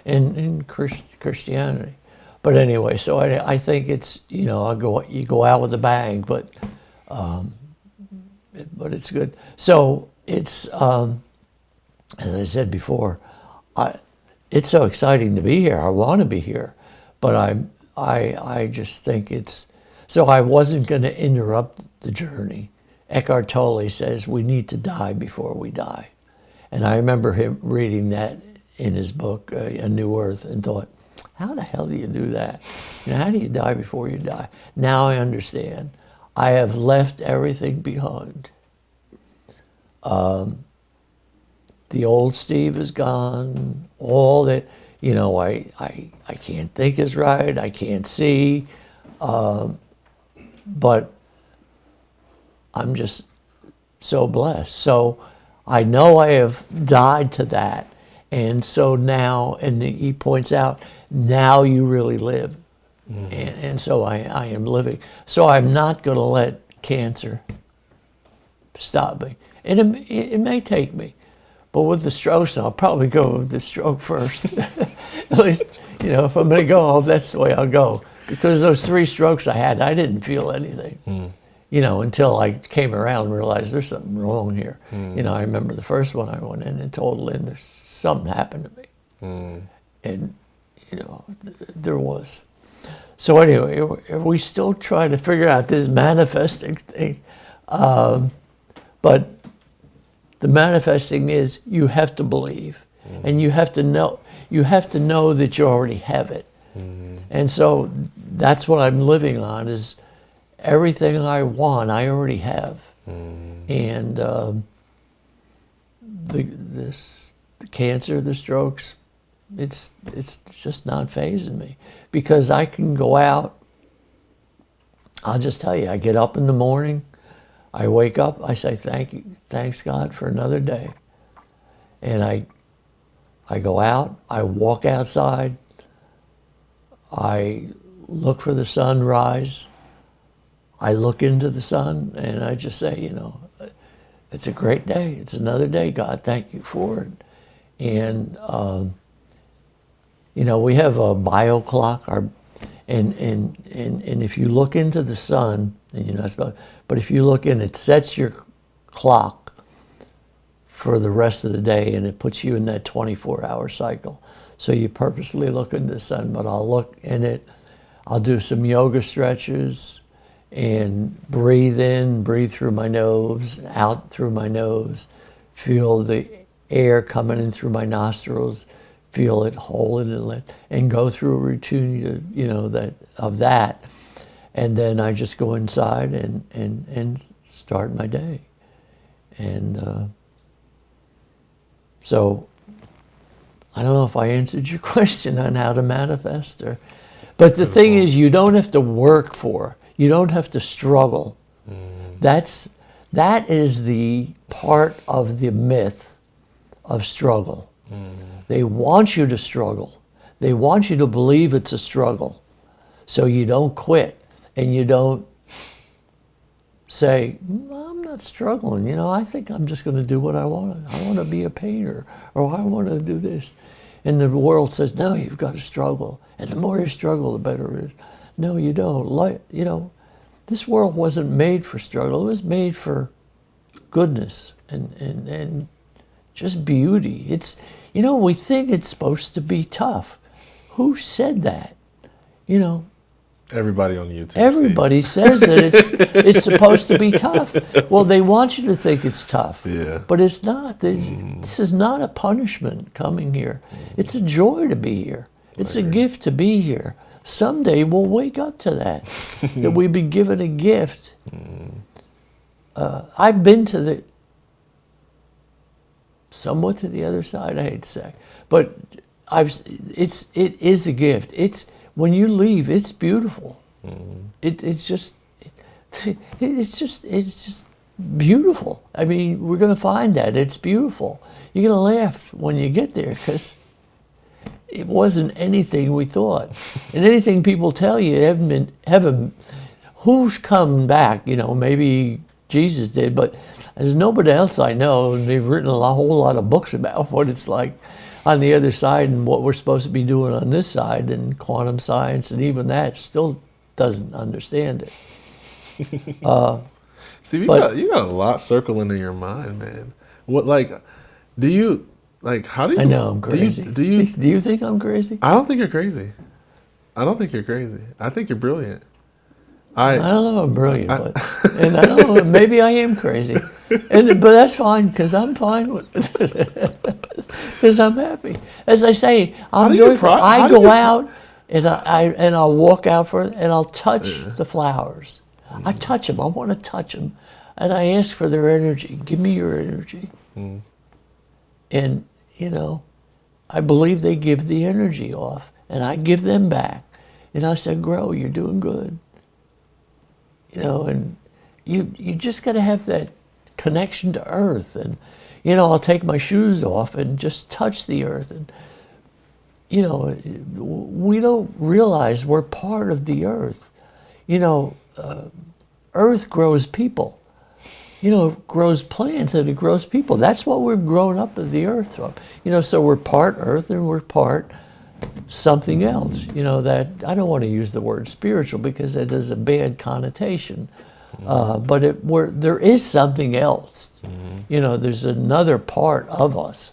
and in Christianity. But anyway, so I think it's, you go out with a bang, but it's good. So it's, as I said before, it's so exciting to be here. I want to be here, but I just think it's, so I wasn't going to interrupt the journey. Eckhart Tolle says we need to die before we die. And I remember him reading that in his book, A New Earth, and thought, how the hell do you do that? How do you die before you die? Now I understand. I have left everything behind. The old Steve is gone. All that, I can't think is right. I can't see. But I'm just so blessed. So I know I have died to that. And so now, and he points out, now you really live. Mm-hmm. And so I am living. So I'm not going to let cancer stop me. And it may take me. But with the strokes, I'll probably go with the stroke first. At least, if I'm going to go, that's the way I'll go. Because those 3 strokes I had, I didn't feel anything. Until I came around and realized there's something wrong here. I remember the first one I went in and told Lynn there's something happened to me. And, there was. So anyway, we still try to figure out this manifesting thing. But the manifesting is you have to believe. And you have to know that you already have it. And so that's what I'm living on is everything I want, I already have. And the cancer, the strokes, it's just not fazing me because I can go out. I'll just tell you, I get up in the morning, I wake up, I say thanks God for another day, and I go out, I walk outside, I look for the sunrise, I look into the sun, and I just say, it's a great day. It's another day, God. Thank you for it. And, we have a bio clock, and if you look into the sun, and you're not supposed, but if you look in, it sets your clock for the rest of the day, and it puts you in that 24-hour cycle. So you purposely look into the sun, but I'll look in it. I'll do some yoga stretches and breathe in, breathe through my nose, out through my nose, feel the air coming in through my nostrils, feel it, hold it, and go through a routine, of that. And then I just go inside and start my day. And so I don't know if I answered your question on how to manifest but the thing is, you don't have to work for, you don't have to struggle. That is the part of the myth of struggle. They want you to struggle. They want you to believe it's a struggle. So you don't quit and you don't say, I'm not struggling. I think I'm just going to do what I want. I want to be a painter, or I want to do this. And the world says, no, you've got to struggle. And the more you struggle, the better it is. No, you don't. This world wasn't made for struggle. It was made for goodness and just beauty. It's, we think it's supposed to be tough. Who said that? Everybody on YouTube. Everybody says that it's supposed to be tough. Well, they want you to think it's tough. Yeah. But it's not. This is not a punishment coming here. It's a joy to be here. It's a gift to be here. Someday we'll wake up to that we've been given a gift. I've been to somewhat to the other side, I hate to say. But it is a gift. When you leave, it's beautiful. It's just beautiful. I mean, we're going to find that it's beautiful. You're going to laugh when you get there because it wasn't anything we thought, and anything people tell you haven't. Who's come back? Maybe Jesus did, but there's nobody else I know, and they've written a whole lot of books about what it's like on the other side and what we're supposed to be doing on this side, and quantum science, and even that still doesn't understand it. Steve, you got a lot circling in your mind, man. How do you? I know I'm crazy. Do you think I'm crazy? I don't think you're crazy. I think you're brilliant. I don't know if I'm brilliant, and I don't know, maybe I am crazy. But that's fine, because I'm fine with it. Because I'm happy. As I say, I'm joyful. I go out and I'll walk out and I'll touch the flowers. I touch them. I want to touch them. And I ask for their energy. Give me your energy. And, I believe they give the energy off. And I give them back. And I say, grow, you're doing good. And you just got to have that connection to earth. And, I'll take my shoes off and just touch the earth. And, we don't realize we're part of the earth. Earth grows people. grows plants and it grows people. That's what we've grown up in the earth from. So we're part earth and we're part something else. That I don't want to use the word spiritual because it has a bad connotation. But there is something else. There's another part of us.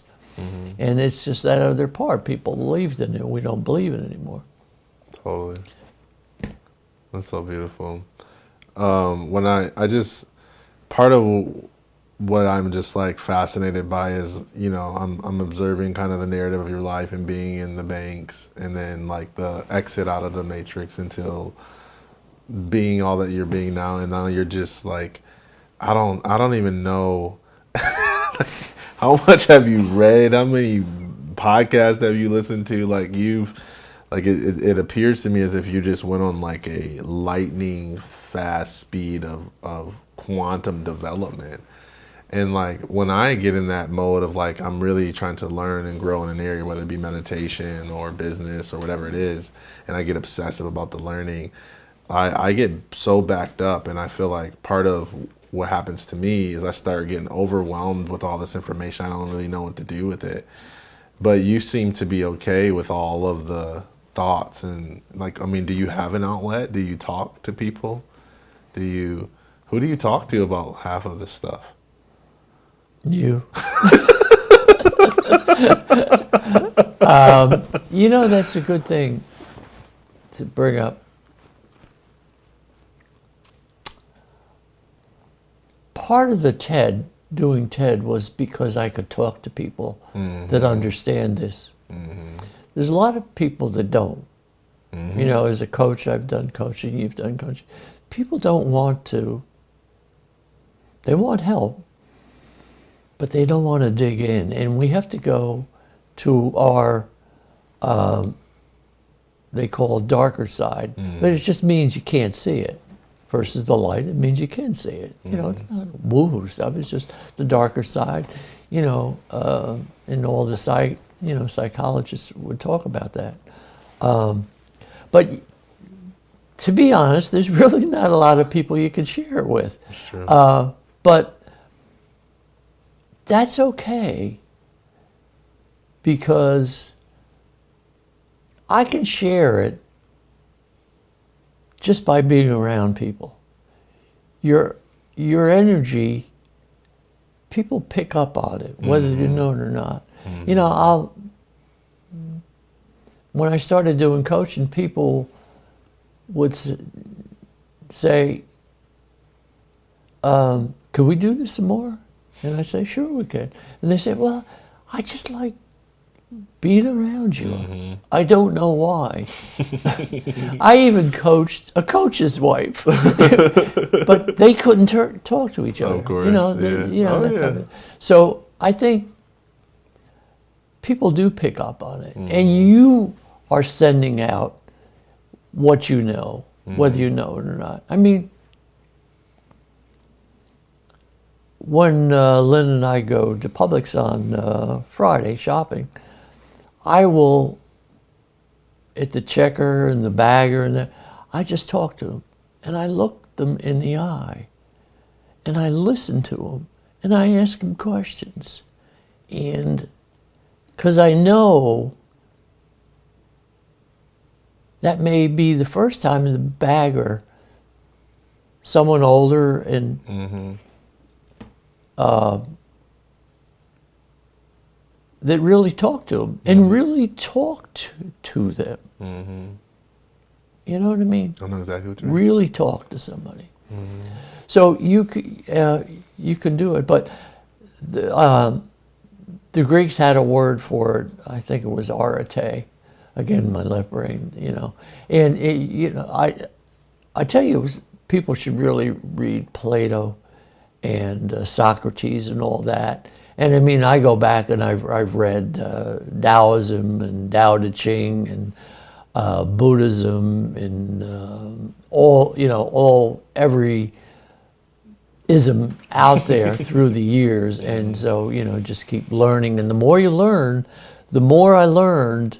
And it's just that other part. People believed in it. We don't believe in it anymore. Totally. That's so beautiful. When I just, part of what I'm just like fascinated by is, I'm observing kind of the narrative of your life and being in the banks and then like the exit out of the matrix until being all that you're being now. And now you're just like, I don't even know. How much have you read? How many podcasts have you listened to? Like it appears to me as if you just went on like a lightning fast speed of quantum development. And like when I get in that mode of like I'm really trying to learn and grow in an area, whether it be meditation or business or whatever it is, and I get obsessive about the learning, I get so backed up, and I feel like part of what happens to me is I start getting overwhelmed with all this information. I don't really know what to do with it. But you seem to be okay with all of the thoughts and like, I mean, do you have an outlet? Do you talk to people? Who do you talk to about half of this stuff? You. That's a good thing to bring up. Part of the doing TED was because I could talk to people that understand this. There's a lot of people that don't. As a coach, I've done coaching, you've done coaching. People don't want to. They want help, but they don't want to dig in. And we have to go to our, they call it darker side, but it just means you can't see it. Versus the light, it means you can see it. It's not woo-hoo stuff. It's just the darker side. And all the psychologists would talk about that. But to be honest, there's really not a lot of people you can share it with. That's true. But that's okay because I can share it just by being around people. Your energy, people pick up on it, whether you know it or not. When I started doing coaching, people would say, could we do this some more? And I say, sure we could. And they say, well, I just like being around you. I don't know why. I even coached a coach's wife, but they couldn't talk to each other. Of course, So I think people do pick up on it, and you are sending out what you know, whether you know it or not. I mean, when Lynn and I go to Publix on Friday shopping, I will, at the checker and the bagger, I just talk to them. And I look them in the eye. And I listen to them. And I ask them questions. And because I know that may be the first time the bagger, someone older and that really talk to them and really talk to them. You know what I mean? I know exactly what you mean. Really talk to somebody. So you can do it, but the Greeks had a word for it. I think it was arete. Again, my left brain, And I tell you, people should really read Plato and Socrates and all that. And I mean, I go back and I've read Taoism and Tao Te Ching and Buddhism and every ism out there through the years. And so, just keep learning. And the more you learn, the more I learned,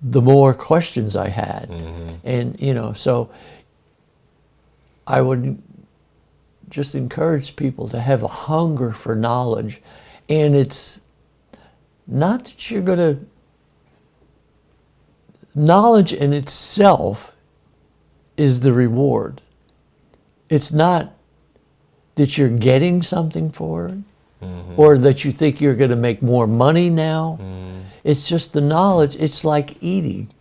the more questions I had. And, so I would just encourage people to have a hunger for knowledge. And it's not that you're going to, knowledge in itself is the reward. It's not that you're getting something for it, or that you think you're going to make more money now. It's just the knowledge. It's like eating.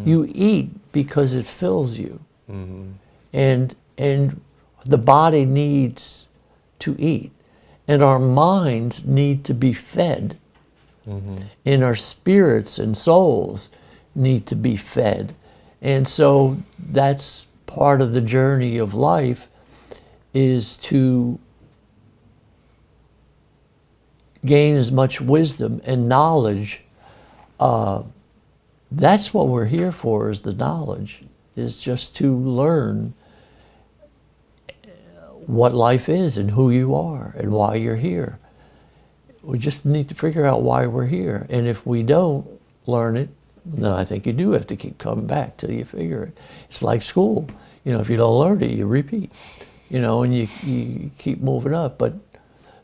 You eat because it fills you. And the body needs to eat. And our minds need to be fed. And our spirits and souls need to be fed. And so that's part of the journey of life, is to gain as much wisdom and knowledge. That's what we're here for, is the knowledge, is just to learn what life is and who you are and why you're here. We just need to figure out why we're here. And if we don't learn it, then I think you do have to keep coming back till you figure it. It's like school. You know, if you don't learn it, you repeat. You know, and you keep moving up. But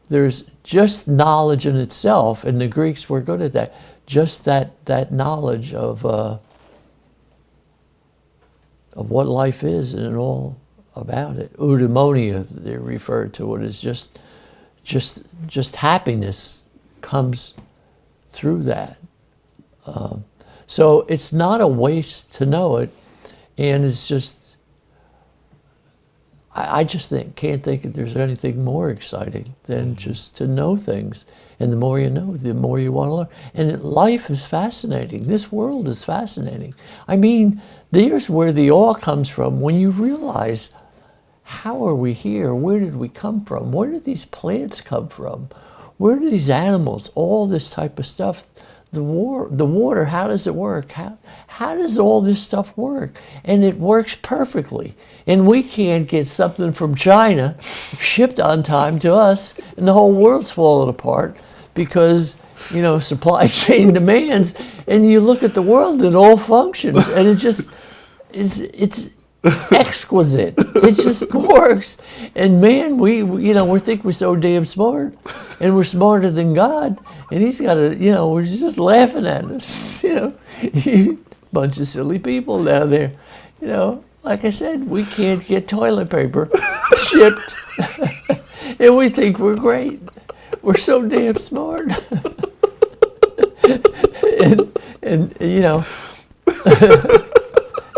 there's just knowledge in itself, and the Greeks were good at that. Just that knowledge of what life is and all about it. Eudaimonia, they refer to it as just happiness comes through that. So it's not a waste to know it, and it's just, I just can't think that there's anything more exciting than just to know things. And the more you know, the more you want to learn. And life is fascinating. This world is fascinating. I mean, there's where the awe comes from, when you realize, how are we here? Where did we come from? Where did these plants come from? Where do these animals, all this type of stuff, the water, how does it work? How does all this stuff work? And it works perfectly. And we can't get something from China shipped on time to us, and the whole world's falling apart because, you know, supply chain demands. And you look at the world, it all functions, and it just it's exquisite. It just works. And man, we think we're so damn smart, and we're smarter than God. And he's got we're just laughing at us. You know, bunch of silly people down there. You know, like I said, we can't get toilet paper shipped, and we think we're great. We're so damn smart. and you know,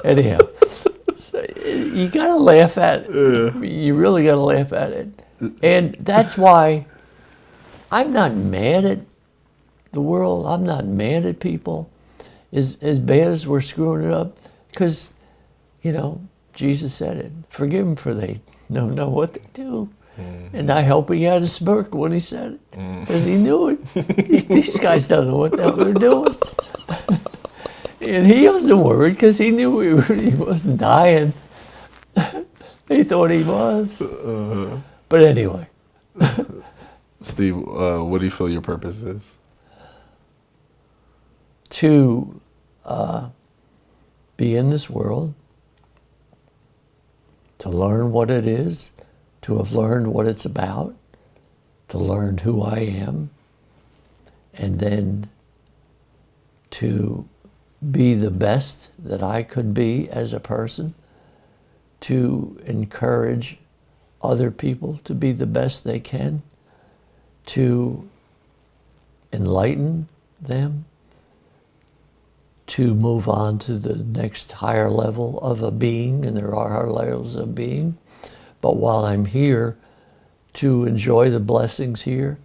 anyhow. You gotta laugh at it. Yeah. You really gotta laugh at it. And that's why I'm not mad at the world. I'm not mad at people as bad as we're screwing it up. Because, you know, Jesus said it. Forgive them, for they don't know what they do. And I hope he had a smirk when he said it. Because he knew it. These guys don't know what the hell they're doing. And he wasn't worried because he knew he wasn't dying. He thought he was. But anyway. Steve, what do you feel your purpose is? To be in this world, to learn what it is, to have learned what it's about, to learn who I am, and then to be the best that I could be as a person, to encourage other people to be the best they can, to enlighten them, to move on to the next higher level of a being, and there are higher levels of being. But while I'm here, to enjoy the blessings here,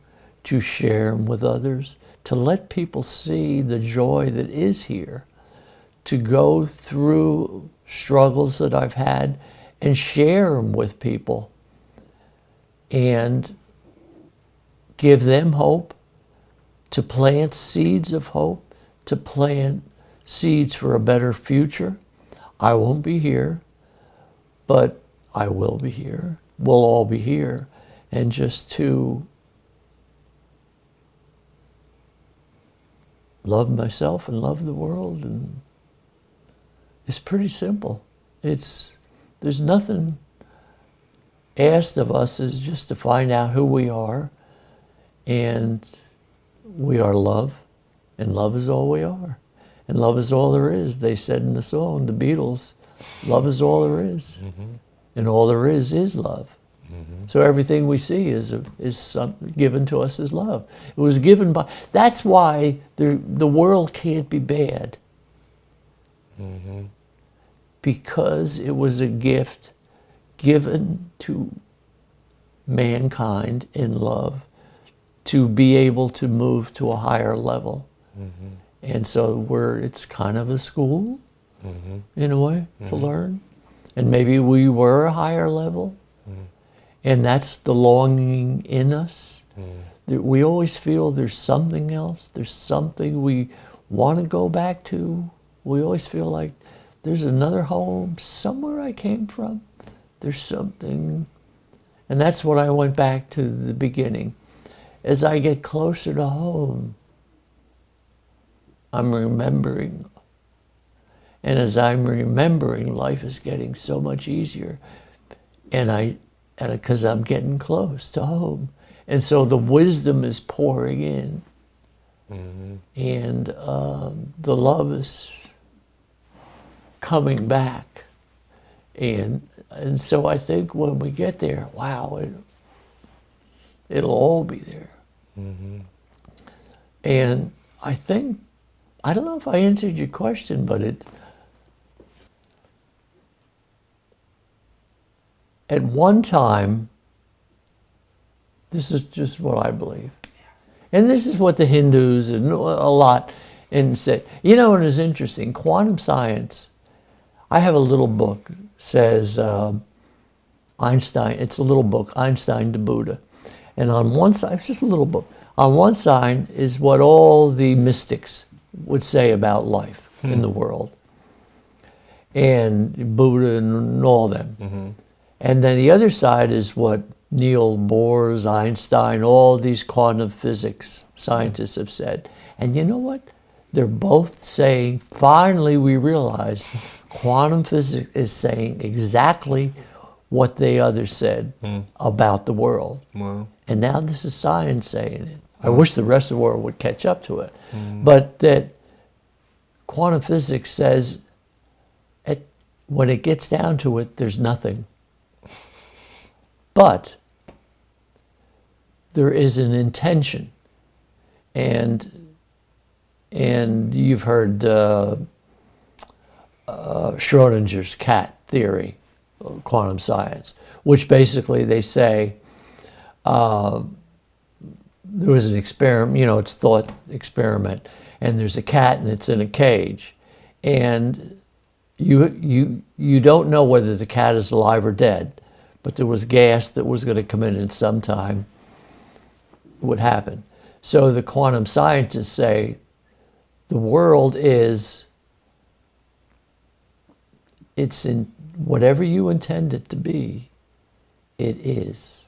to share them with others, to let people see the joy that is here, to go through struggles that I've had and share them with people and give them hope, to plant seeds of hope, to plant seeds for a better future. I won't be here, but I will be here. We'll all be here. And just to love myself and love the world. And it's pretty simple. There's nothing asked of us is just to find out who we are, and we are love, and love is all we are, and love is all there is. They said in the song, the Beatles, love is all there is, and all there is love. So everything we see is something given to us as love. It was given by. That's why the world can't be bad, because it was a gift given to mankind in love to be able to move to a higher level. And so it's kind of a school in a way to learn. And maybe we were a higher level. And that's the longing in us. We always feel there's something else. There's something we want to go back to. We always feel like there's another home somewhere I came from. There's something. And that's what I went back to the beginning. As I get closer to home, I'm remembering. And as I'm remembering, life is getting so much easier. And because I'm getting close to home. And so the wisdom is pouring in. And the love is coming back. And so I think when we get there, wow, it'll all be there. And I think, I don't know if I answered your question, but at one time, this is just what I believe. And this is what the Hindus and a lot and say. You know, it is interesting, quantum science, I have a little book, says Einstein, it's a little book, Einstein to Buddha. And on one side, it's just a little book. On one side is what all the mystics would say about life in the world. And Buddha and all them. And then the other side is what Niels Bohr, Einstein, all these quantum physics scientists have said. And you know what? They're both saying, finally we realize quantum physics is saying exactly what the others said about the world. Wow. And now this is science saying it. I wish the rest of the world would catch up to it. But that quantum physics says, when it gets down to it, there's nothing. But there is an intention. And you've heard Schrodinger's cat theory, quantum science, which basically they say there was an experiment, you know, it's thought experiment, and there's a cat and it's in a cage. And you don't know whether the cat is alive or dead, but there was gas that was going to come in and sometime would happen. So the quantum scientists say the world is, it's in whatever you intend it to be, it is.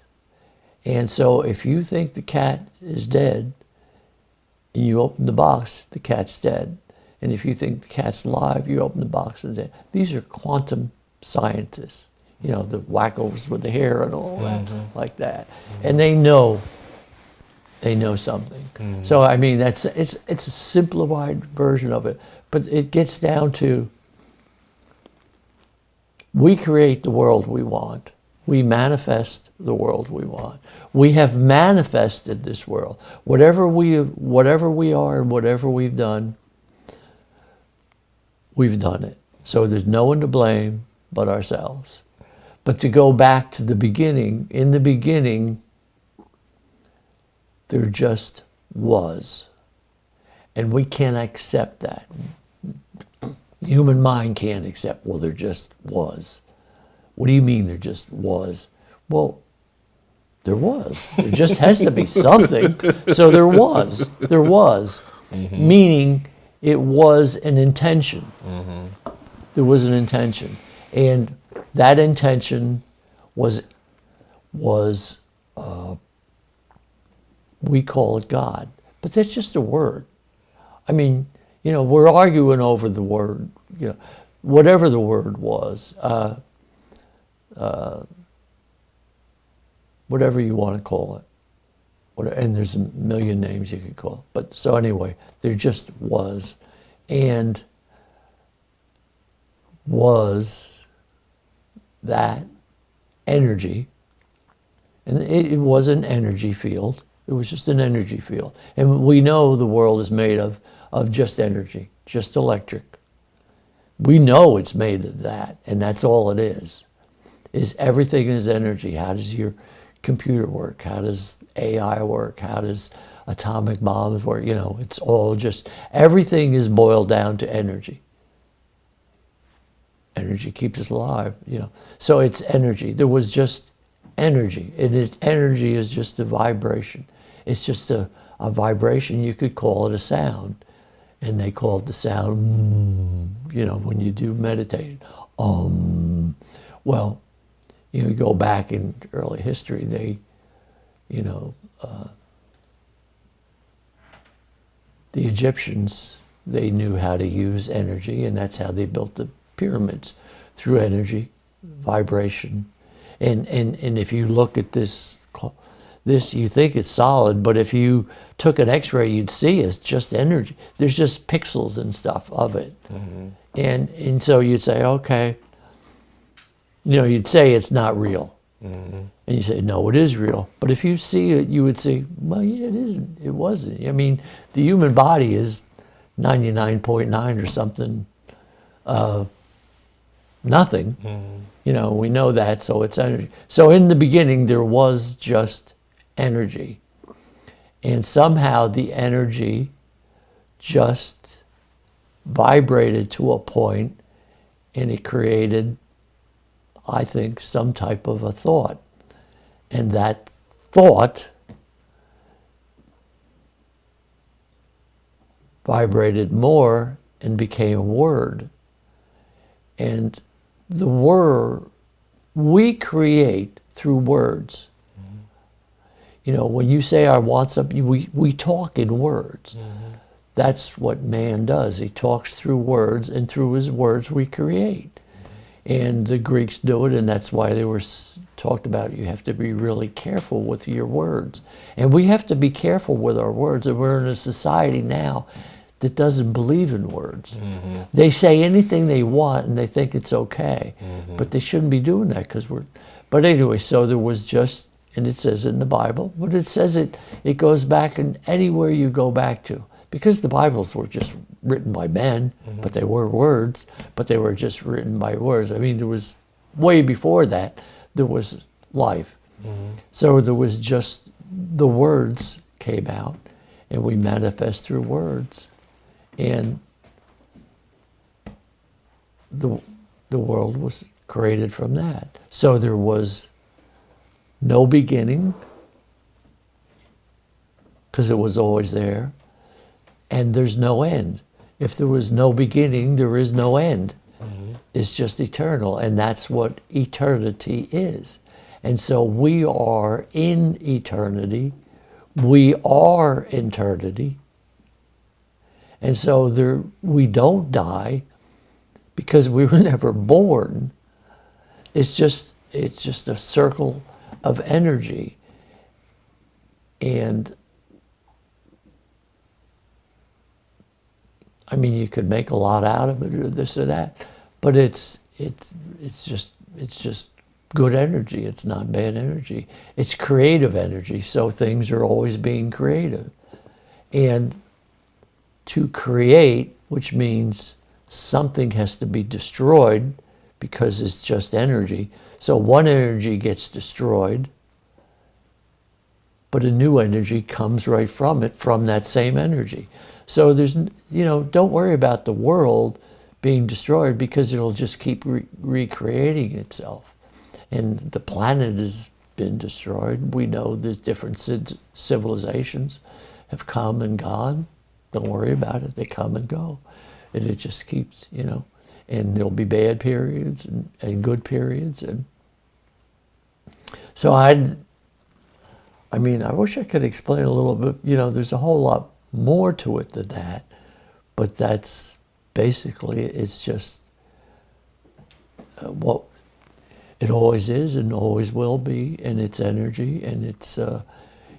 And so if you think the cat is dead and you open the box, the cat's dead. And if you think the cat's alive, you open the box and it's dead. These are quantum scientists, you know, the wackos with the hair and all that, like that. And they know something. So I mean, it's a simplified version of it, but it gets down to, we create the world we want. We manifest the world we want. We have manifested this world. Whatever we are and whatever we've done it. So there's no one to blame but ourselves. But to go back to the beginning, in the beginning, there just was. And we can't accept that. The human mind can't accept, well, there just was. What do you mean there just was? Well, there was. There just has to be something. So there was. There was. Meaning it was an intention. There was an intention. And that intention was we call it God. But that's just a word. I mean, you know, we're arguing over the word, you know, whatever the word was. whatever you want to call it. And there's a million names you could call it. But so anyway, there just was. And was that energy, and it was an energy field. It was just an energy field. And we know the world is made of just energy, just electric. We know it's made of that, and that's all it is everything is energy. How does your computer work? How does AI work? How does atomic bombs work? You know, it's all just, everything is boiled down to energy. Energy keeps us alive, you know. So it's energy. There was just energy. And its energy is just a vibration. It's just a vibration. You could call it a sound. And they called the sound, you know, when you do meditate. Well, you know, you go back in early history, they, you know, the Egyptians, they knew how to use energy, and that's how they built the pyramids, through energy, vibration. And if you look at this, you think it's solid, but if you took an X-ray, you'd see it's just energy. There's just pixels and stuff of it. Mm-hmm. And so you'd say, okay, you know, you'd say it's not real. Mm-hmm. And you say, no, it is real. But if you see it, you would say, well, yeah, it isn't. It wasn't. I mean, the human body is 99.9 or something, nothing. Mm-hmm. You know, we know that, so it's energy. So in the beginning, there was just energy. And somehow the energy just vibrated to a point, and it created, I think, some type of a thought. And that thought vibrated more and became a word. And the word we create through words. Mm-hmm. You know, when you say I want something, we talk in words. Mm-hmm. That's what man does. He talks through words, and through his words we create. Mm-hmm. And the Greeks do it, and that's why they were talked about. You have to be really careful with your words. And we have to be careful with our words. And we're in a society now that doesn't believe in words. Mm-hmm. They say anything they want and they think it's okay. Mm-hmm. But they shouldn't be doing that because but anyway, so there was just, and it says it in the Bible, but it says it goes back in anywhere you go back to. Because the Bibles were just written by men, mm-hmm. but they were words, but they were just written by words. I mean, there was, way before that, there was life. Mm-hmm. So there was just, the words came out, and we manifest through words. And the world was created from that. So there was no beginning, because it was always there, and there's no end. If there was no beginning, there is no end. Mm-hmm. It's just eternal, and that's what eternity is. And so we are in eternity. We are eternity. And so we don't die because we were never born. It's just a circle of energy. And I mean, you could make a lot out of it or this or that, but it's just good energy. It's not bad energy. It's creative energy. So things are always being creative. And to create, which means something has to be destroyed because it's just energy. So one energy gets destroyed, but a new energy comes right from it, from that same energy. So there's, you know, don't worry about the world being destroyed because it'll just keep recreating itself. And the planet has been destroyed. We know there's different civilizations have come and gone. Don't worry about it. They come and go. And it just keeps, you know, and there'll be bad periods and good periods. And so I mean, I wish I could explain a little bit, you know, there's a whole lot more to it than that, but that's basically, it's just It always is and always will be, and it's energy, and it's,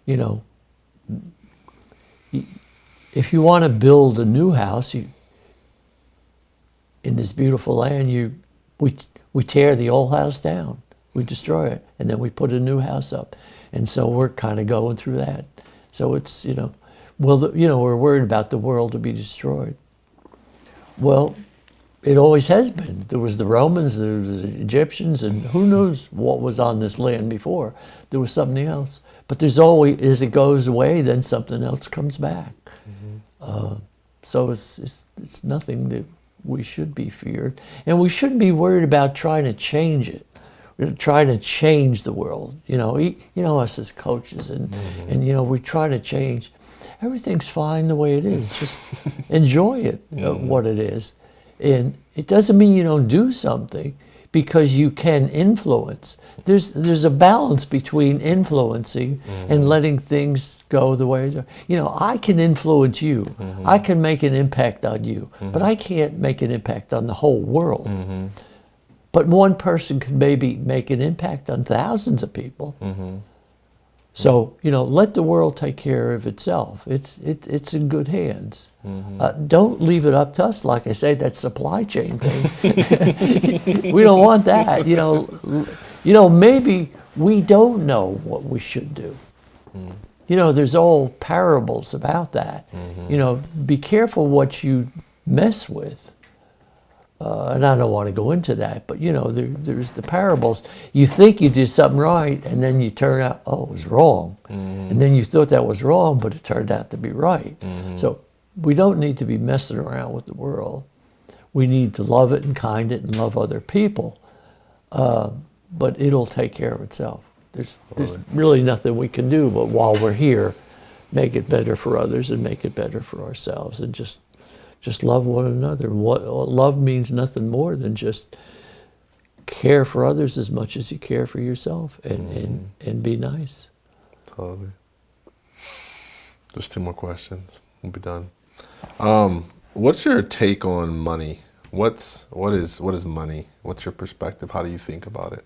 you know, if you want to build a new house in this beautiful land, we tear the old house down, we destroy it, and then we put a new house up. And so we're kind of going through that. So it's, you know, well, you know, we're worried about the world to be destroyed. Well, it always has been. There was the Romans, there was the Egyptians, and who knows what was on this land before. There was something else. But there's always, as it goes away, then something else comes back. So it's nothing that we should be feared. And we shouldn't be worried about trying to change it. We're trying to change the world. You know us as coaches, and you know, we try to change. Everything's fine the way it is. Just enjoy it, what it is. And it doesn't mean you don't do something, because you can influence. There's a balance between influencing and letting things go the way they're. You know, I can influence you. I can make an impact on you, but I can't make an impact on the whole world. But one person can maybe make an impact on thousands of people. So, you know, let the world take care of itself. It's in good hands. Don't leave it up to us. Like I say, that supply chain thing. We don't want that. You know, maybe we don't know what we should do. You know, there's old parables about that. You know, be careful what you mess with. And I don't want to go into that, but you know, there's the parables. You think you did something right, and then you turn out, oh, it was wrong. And then you thought that was wrong, but it turned out to be right. So we don't need to be messing around with the world. We need to love it and kind it and love other people, but it'll take care of itself. There's really nothing we can do, but while we're here, make it better for others and make it better for ourselves, and just love one another. Love means nothing more than just care for others as much as you care for yourself, and be nice. Totally. Just 2 more questions. We'll be done. What's your take on money? What is money? What's your perspective? How do you think about it?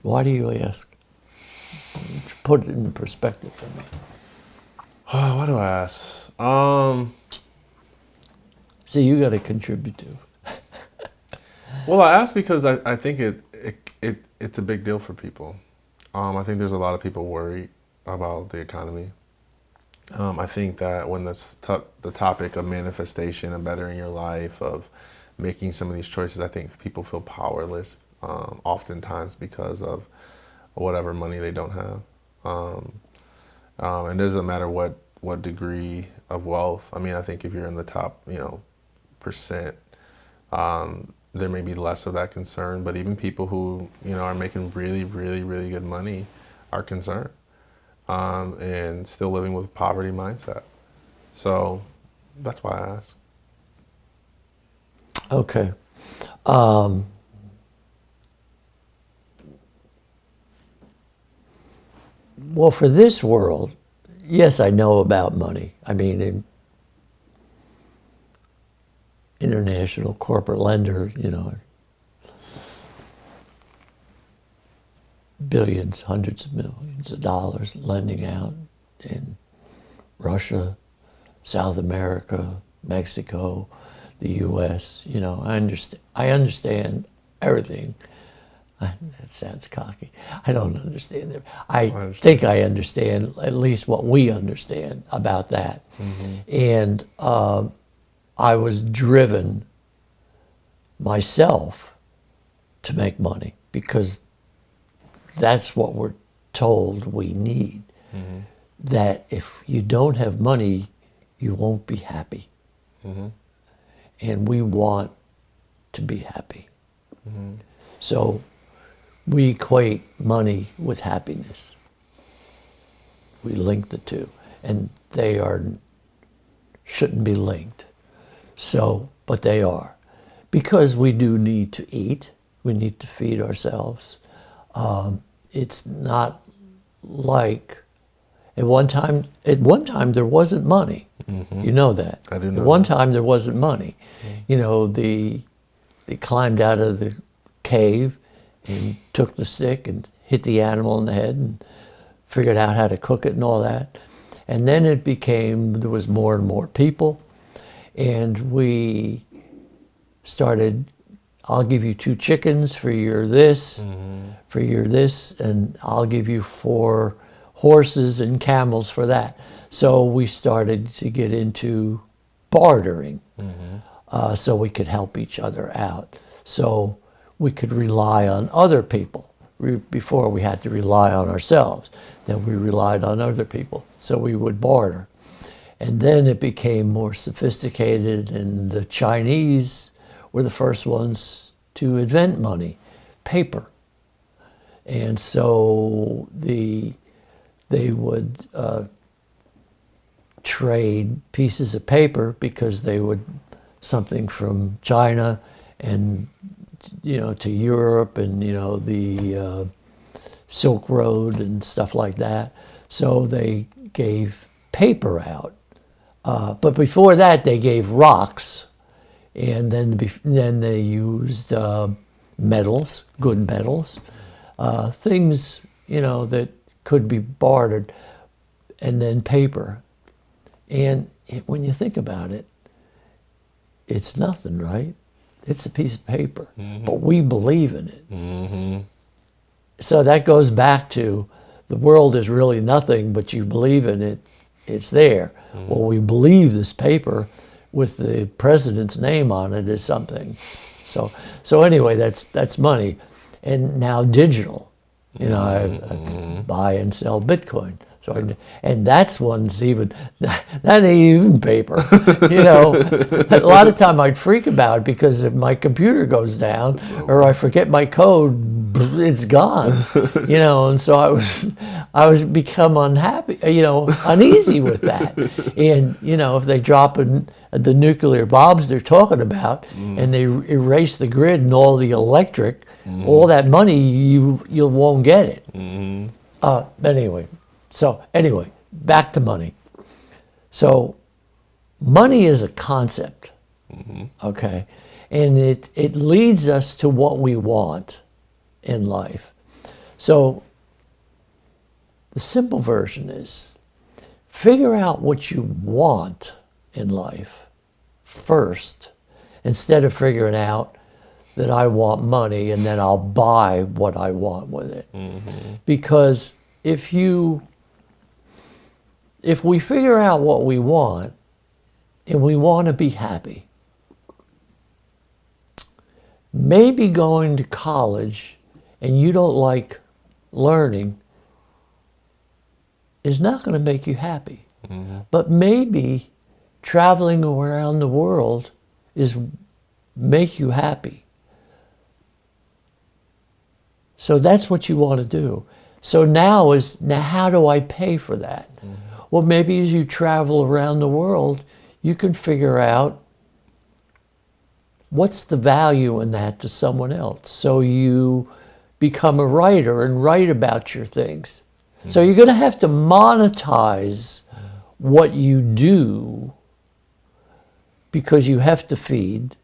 Why do you ask? Put it in perspective for me. Why do I ask? See, you got to contribute to. Well, I ask because I think it's a big deal for people. I think there's a lot of people worried about the economy. I think that when the topic of manifestation and bettering your life, of making some of these choices, I think people feel powerless, oftentimes because of whatever money they don't have. And it doesn't matter what degree of wealth. I mean, I think if you're in the top, percent, there may be less of that concern. But even people who, are making really, really, really good money are concerned, and still living with a poverty mindset. So that's why I ask. Okay. Well, for this world, yes, I know about money. I mean, in international corporate lender, billions, hundreds of millions of dollars lending out in Russia, South America, Mexico, the U.S. I understand everything. That sounds cocky. I don't understand it. I think I understand at least what we understand about that. And I was driven myself to make money because that's what we're told we need. That if you don't have money, you won't be happy. And we want to be happy. So we equate money with happiness. We link the two, and they shouldn't be linked. So, but they are, because we do need to eat. We need to feed ourselves. It's not like at one time there wasn't money. You know that. I do know. At one time there wasn't money. The They climbed out of the cave and took the stick and hit the animal in the head and figured out how to cook it and all that. And then it became, there was more and more people, and we started, I'll give you 2 chickens for your this, for your this, and I'll give you 4 horses and camels for that. So we started to get into bartering, so we could help each other out. So we could rely on other people. Before we had to rely on ourselves. Then we relied on other people. So we would barter. And then it became more sophisticated, and the Chinese were the first ones to invent money, paper. And so they would trade pieces of paper, because they would, something from China and to Europe, and the Silk Road and stuff like that. So they gave paper out, but before that they gave rocks, and then they used metals, good metals, things that could be bartered, and then paper. And when you think about it, it's nothing, right? It's a piece of paper, but we believe in it. So that goes back to, the world is really nothing, but you believe in it, it's there. Well, we believe this paper with the president's name on it is something. So anyway, that's money. And now digital, I can buy and sell Bitcoin. So and that's one's even, that ain't even paper. A lot of time I'd freak about it, because if my computer goes down or I forget my code, it's gone. And so I was become unhappy, uneasy with that. And if they drop the nuclear bombs they're talking about, and they erase the grid and all the electric, all that money, you won't get it. Anyway, back to money. So money is a concept, okay? And it leads us to what we want in life. So the simple version is, figure out what you want in life first, instead of figuring out that I want money and then I'll buy what I want with it. Because if we figure out what we want, and we want to be happy, maybe going to college and you don't like learning is not going to make you happy. But maybe traveling around the world is make you happy. So that's what you want to do. So now how do I pay for that? Well, maybe as you travel around the world, you can figure out what's the value in that to someone else. So you become a writer and write about your things. So you're going to have to monetize what you do, because you have to feed.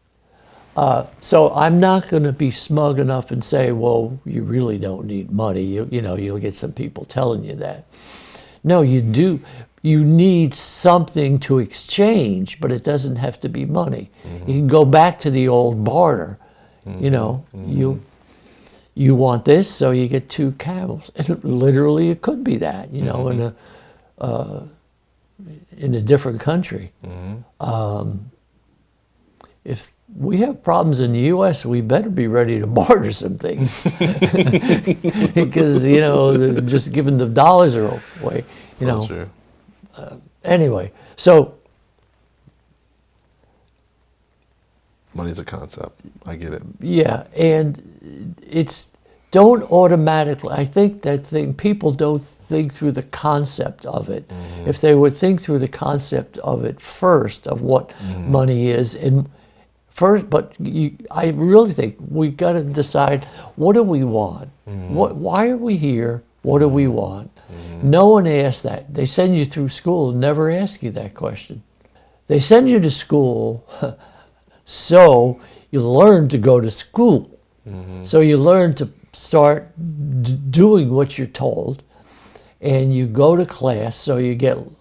So I'm not going to be smug enough and say, well, you really don't need money. You'll get some people telling you that. No, you do. You need something to exchange, but it doesn't have to be money. You can go back to the old barter. You want this, so you get 2 camels. And literally, it could be that. In a different country. If we have problems in the U.S., we better be ready to barter some things. Because, they're just giving the dollars away. True. Anyway, so money's a concept. I get it. Yeah, and don't automatically, I think people don't think through the concept of it. If they would think through the concept of it first, of what money is, and first, I really think we've got to decide, what do we want? Why are we here? What do we want? No one asks that. They send you through school and never ask you that question. They send you to school so you learn to go to school. So you learn to start doing what you're told, and you go to class, so you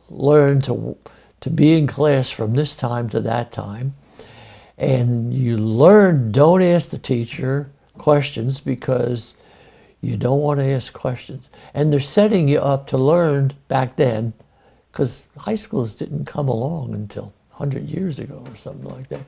learn to be in class from this time to that time, and you learn, don't ask the teacher questions because you don't want to ask questions. And they're setting you up to learn back then, because high schools didn't come along until 100 years ago or something like that.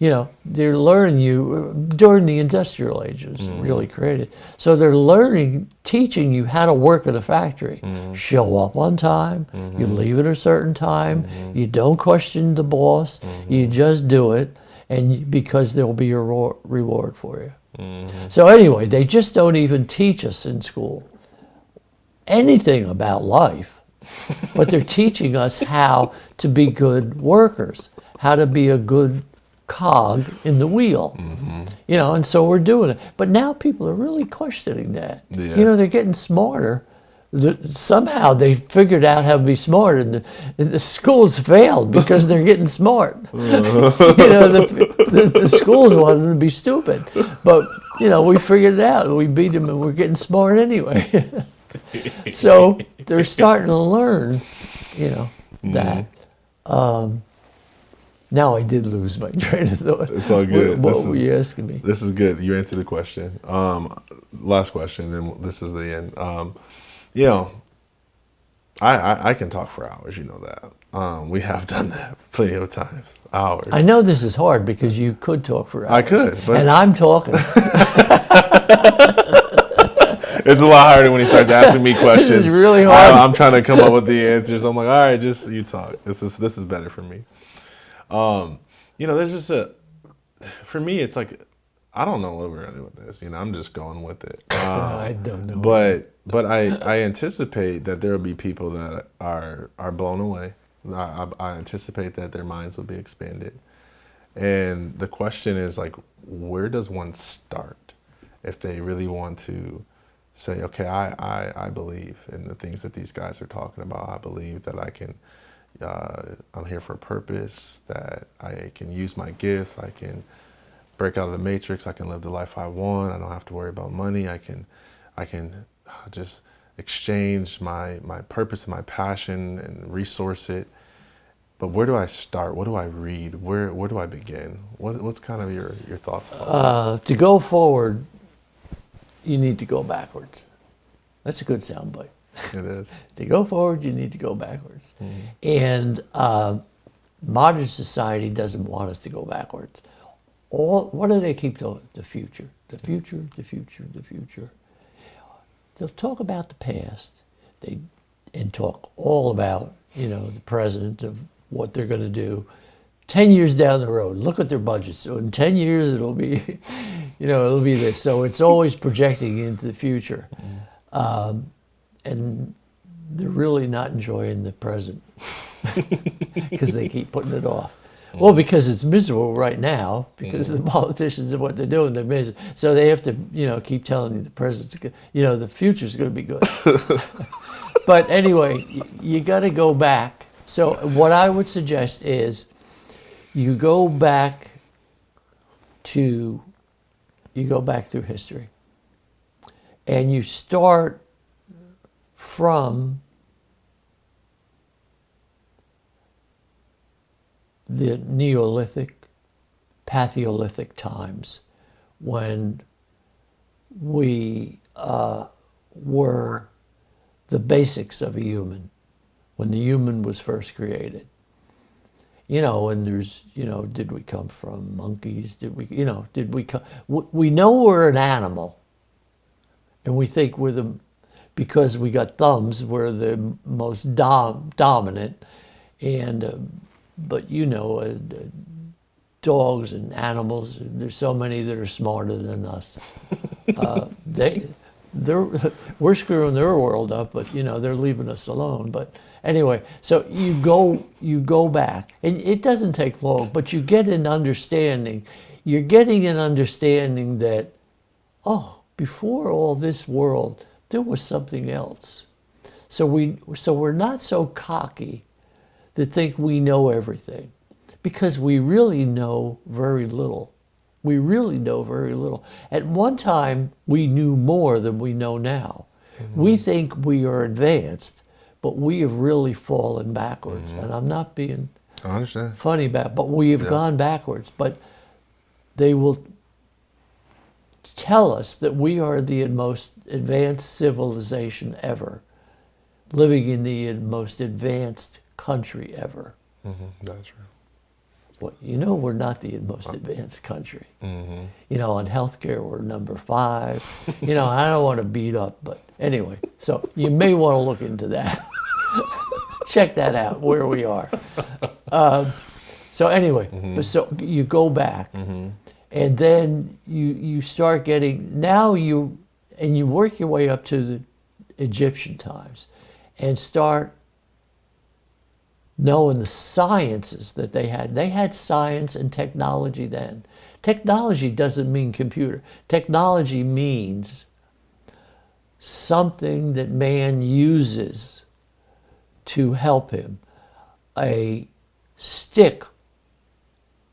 You know, they're learning you during the industrial age was really created. So they're teaching you how to work at a factory. Show up on time, you leave at a certain time, you don't question the boss, you just do it, and because there'll be a reward for you. So anyway, they just don't even teach us in school anything about life, but they're teaching us how to be good workers, how to be a good cog in the wheel. You know, and so we're doing it. But now people are really questioning that. Yeah. You know, they're getting smarter. Somehow they figured out how to be smart, and the schools failed because they're getting smart. You know, the schools wanted them to be stupid, but you know, we figured it out, and we beat them, and we're getting smart anyway. So they're starting to learn, you know, that. Now I did lose my train of thought. It's all good. What were you asking me? This is good. You answered the question. Last question, and this is the end. You know, I can talk for hours. You know that. We have done that plenty of times. Hours. I know this is hard because you could talk for hours. I could, but and I'm talking. it's a lot harder when he starts asking me questions. It's really hard. I'm trying to come up with the answers. I'm like, all right, just you talk. This is better for me. You know, there's just for me, it's like, I don't know what we're gonna do with this. You know, I'm just going with it. I don't know. But I anticipate that there will be people that are blown away. I anticipate that their minds will be expanded. And the question is, like, where does one start if they really want to say, okay, I believe in the things that these guys are talking about. I believe that I can, I'm here for a purpose, that I can use my gift, I can break out of the matrix, I can live the life I want, I don't have to worry about money, I can just exchange my purpose and my passion and resource it. But where do I start? What do I read? Where do I begin? What's kind of your thoughts about that? To go forward, you need to go backwards. That's a good soundbite. It is. To go forward, you need to go backwards. Mm-hmm. And modern society doesn't want us to go backwards. What do they keep telling? The future, the future, the future, the future. They'll talk about the past, and talk all about, the present, of what they're going to do 10 years down the road. Look at their budgets. So in 10 years, it'll be, it'll be this. So it's always projecting into the future. And they're really not enjoying the present because they keep putting it off. Well, because it's miserable right now, because the politicians and what they're doing, they're miserable. So they have to, keep telling you the present's good. The future's going to be good. But anyway, you got to go back. So what I would suggest is you go back through history, and you start from the Neolithic, Paleolithic times, when we were the basics of a human, when the human was first created. And there's, did we come from monkeys? We know we're an animal, and we think because we got thumbs, we're the most dominant, and but dogs and animals, there's so many that are smarter than us. We're screwing their world up, but they're leaving us alone. But anyway, so you go back, and it doesn't take long, but you get an understanding. You're getting an understanding that, before all this world, there was something else. So we're not so cocky to think we know everything, because we really know very little We really know very little. At one time, we knew more than we know now. We think we are advanced, but we have really fallen backwards. And I'm not being I understand. funny about it, but we have gone backwards. But they will tell us that we are the most advanced civilization ever, living in the most advanced country ever. That's true. Well, you know, we're not the most advanced country. You know, on healthcare, we're number 5. You know, I don't want to beat up, but anyway, so you may want to look into that. Check that out, where we are. So anyway, but so you go back, and then you start getting, now you work your way up to the Egyptian times, and start knowing the sciences that they had. They had science and technology then. Technology doesn't mean computer. Technology means something that man uses to help him. A stick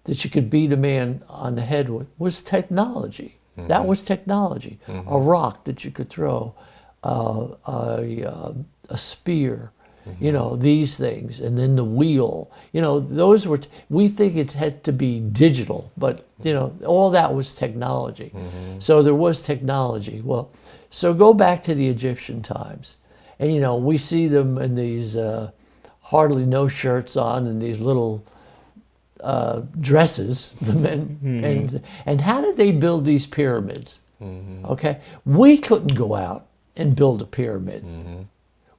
that you could beat a man on the head with was technology. That was technology. A rock that you could throw, a spear, you know, these things, and then the wheel. You know, those were, we think it had to be digital, but, you know, all that was technology. So there was technology. Well, so go back to the Egyptian times, and, you know, we see them in these hardly no shirts on and these little dresses, the men, and how did they build these pyramids? Okay, we couldn't go out and build a pyramid.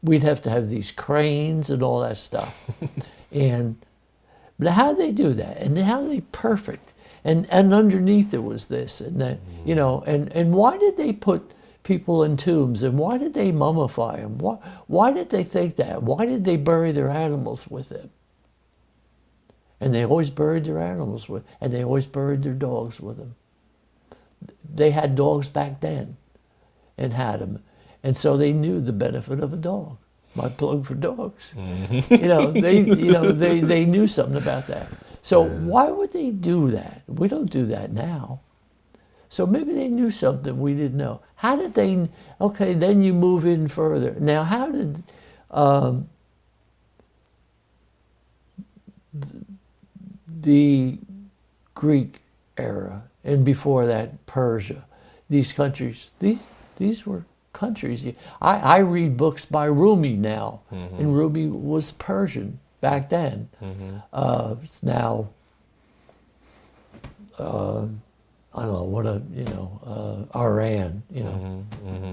We'd have to have these cranes and all that stuff. But how did they do that? And how are they perfect? And underneath it was this, and that, you know, and why did they put people in tombs, and why did they mummify them? Why did they think that? Why did they bury their animals with them? And they always buried their animals with, and they always buried their dogs with them. They had dogs back then, and had them, and so they knew the benefit of a dog. My plug for dogs. You know, they knew something about that. So why would they do that? We don't do that now. So maybe they knew something we didn't know. How did they? Okay, then you move in further. Now, how did the Greek era, and before that Persia, these countries, these were countries. I read books by Rumi now, and Rumi was Persian back then. It's now, I don't know what Iran, you know,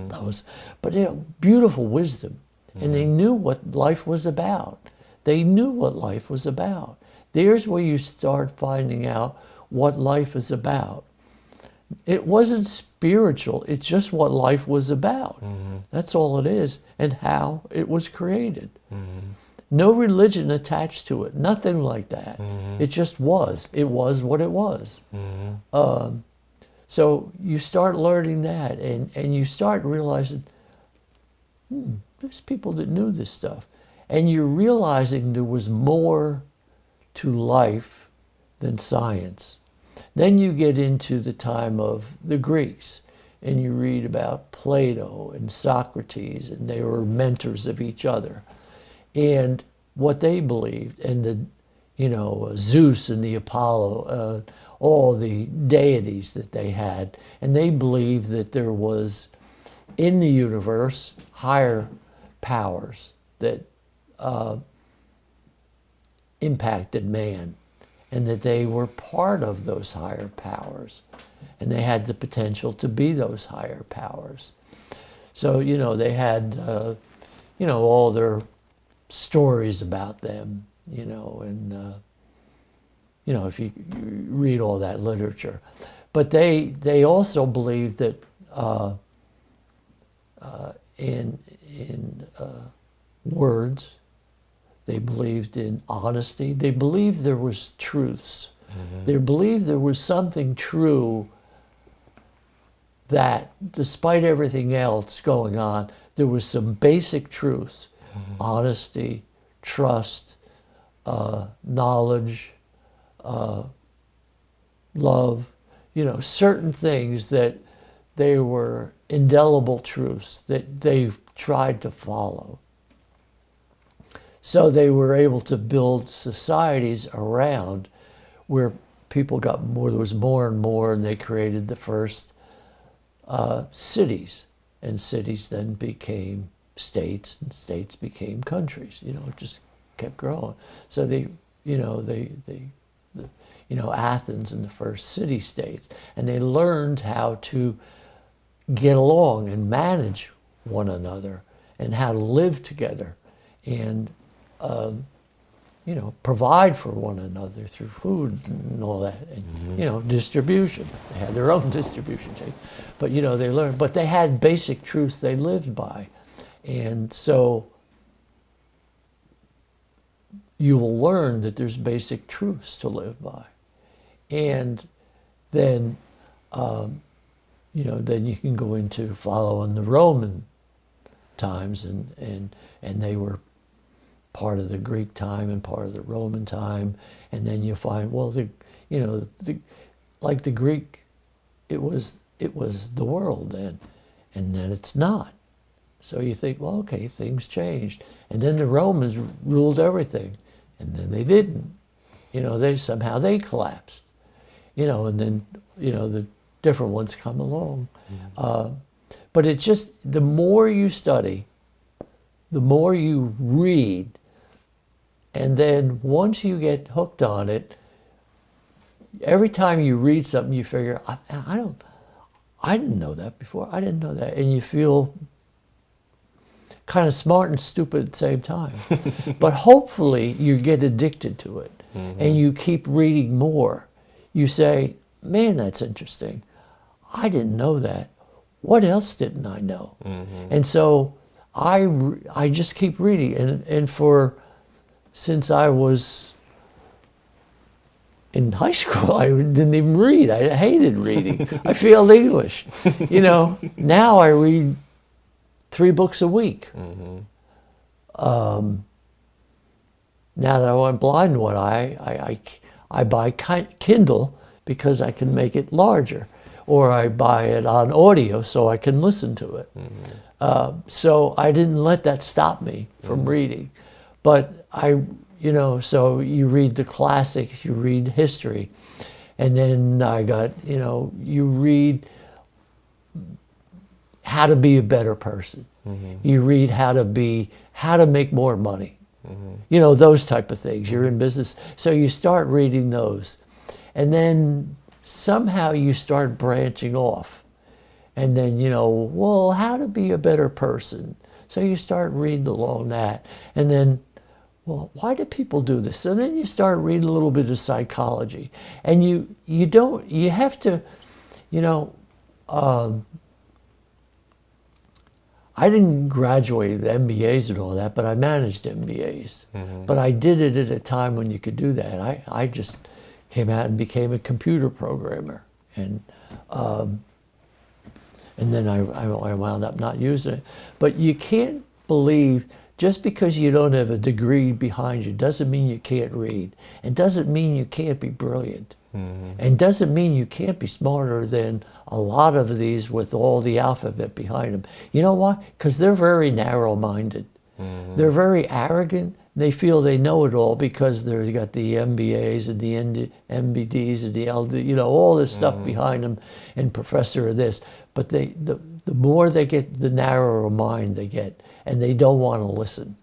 that was, but you know, beautiful wisdom, and they knew what life was about. They knew what life was about. There's where you start finding out what life is about. It wasn't spiritual, it's just what life was about. That's all it is, and how it was created. No religion attached to it, nothing like that. It just was. It was what it was. So you start learning that, and you start realizing, there's people that knew this stuff. And you're realizing there was more to life than science. Then you get into the time of the Greeks, and you read about Plato and Socrates, and they were mentors of each other. And what they believed, and the, you know, Zeus and the Apollo, all the deities that they had, and they believed that there was in the universe higher powers that impacted man, and that they were part of those higher powers, and they had the potential to be those higher powers. So, you know, they had, you know, all their stories about them, you know, and, you know, if you read all that literature. But they also believed that in words, they believed in honesty. They believed there was truths. They believed there was something true that, despite everything else going on, there was some basic truths. Honesty, trust, knowledge, love, certain things that they were indelible truths that they tried to follow. So they were able to build societies around where people got more, there was more and more, and they created the first cities. And cities then became states, and states became countries. It just kept growing. So Athens and the first city-states, and they learned how to get along and manage one another and how to live together and provide for one another through food and all that, and distribution. They had their own distribution chain, but they learned. But they had basic truths they lived by, and so you will learn that there's basic truths to live by, and then then you can go into following the Roman times, and they were part of the Greek time and part of the Roman time, and then you find, well, like the Greek, it was the world then, and then it's not. So you think, well, okay, things changed, and then the Romans ruled everything, and then they didn't. They collapsed, and then the different ones come along. But it's just, the more you study, the more you read, and then once you get hooked on it, every time you read something, you figure, I didn't know that before. I didn't know that. And you feel kind of smart and stupid at the same time. But hopefully you get addicted to it, and you keep reading more. You say, man, that's interesting. I didn't know that. What else didn't I know? And so I just keep reading, and since I was in high school, I didn't even read. I hated reading. I failed English. Now I read 3 books a week. Now that I went blind one eye, I buy Kindle because I can make it larger, or I buy it on audio so I can listen to it. So I didn't let that stop me from reading. But so you read the classics, you read history, and then you read how to be a better person. You read how to make more money. Those type of things. You're in business, so you start reading those, and then somehow you start branching off, and then well, how to be a better person. So you start reading along that, and then, well, why do people do this? So then you start reading a little bit of psychology, and you have to, I didn't graduate with MBAs and all that, but I managed MBAs. But I did it at a time when you could do that. I just came out and became a computer programmer, and then I wound up not using it. But you can't believe, just because you don't have a degree behind you doesn't mean you can't read. It doesn't mean you can't be brilliant. And doesn't mean you can't be smarter than a lot of these with all the alphabet behind them. You know why? Because they're very narrow-minded. They're very arrogant. They feel they know it all because they've got the MBAs and the MBDs and the LD, all this stuff behind them, and professor of this. But the more they get, the narrower mind they get, and they don't want to listen.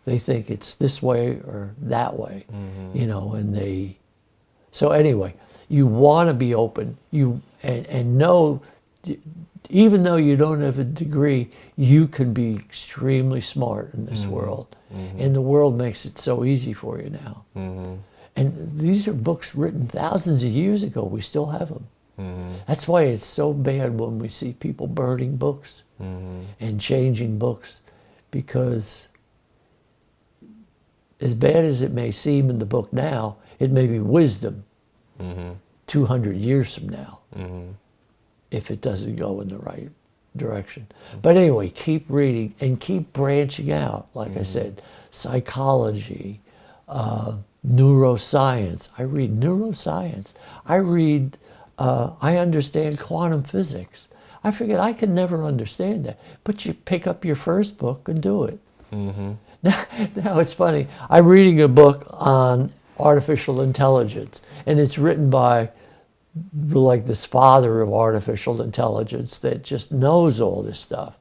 They think it's this way or that way, and they. So anyway, you want to be open. And know, even though you don't have a degree, you can be extremely smart in this world. And the world makes it so easy for you now. And these are books written thousands of years ago. We still have them. That's why it's so bad when we see people burning books and changing books, because as bad as it may seem in the book now, it may be wisdom 200 years from now, if it doesn't go in the right direction. But anyway, keep reading and keep branching out. Like I said, psychology, neuroscience. I read neuroscience. I read I understand quantum physics. I figured I could never understand that. But you pick up your first book and do it. Now it's funny. I'm reading a book on artificial intelligence, and it's written by like this father of artificial intelligence that just knows all this stuff.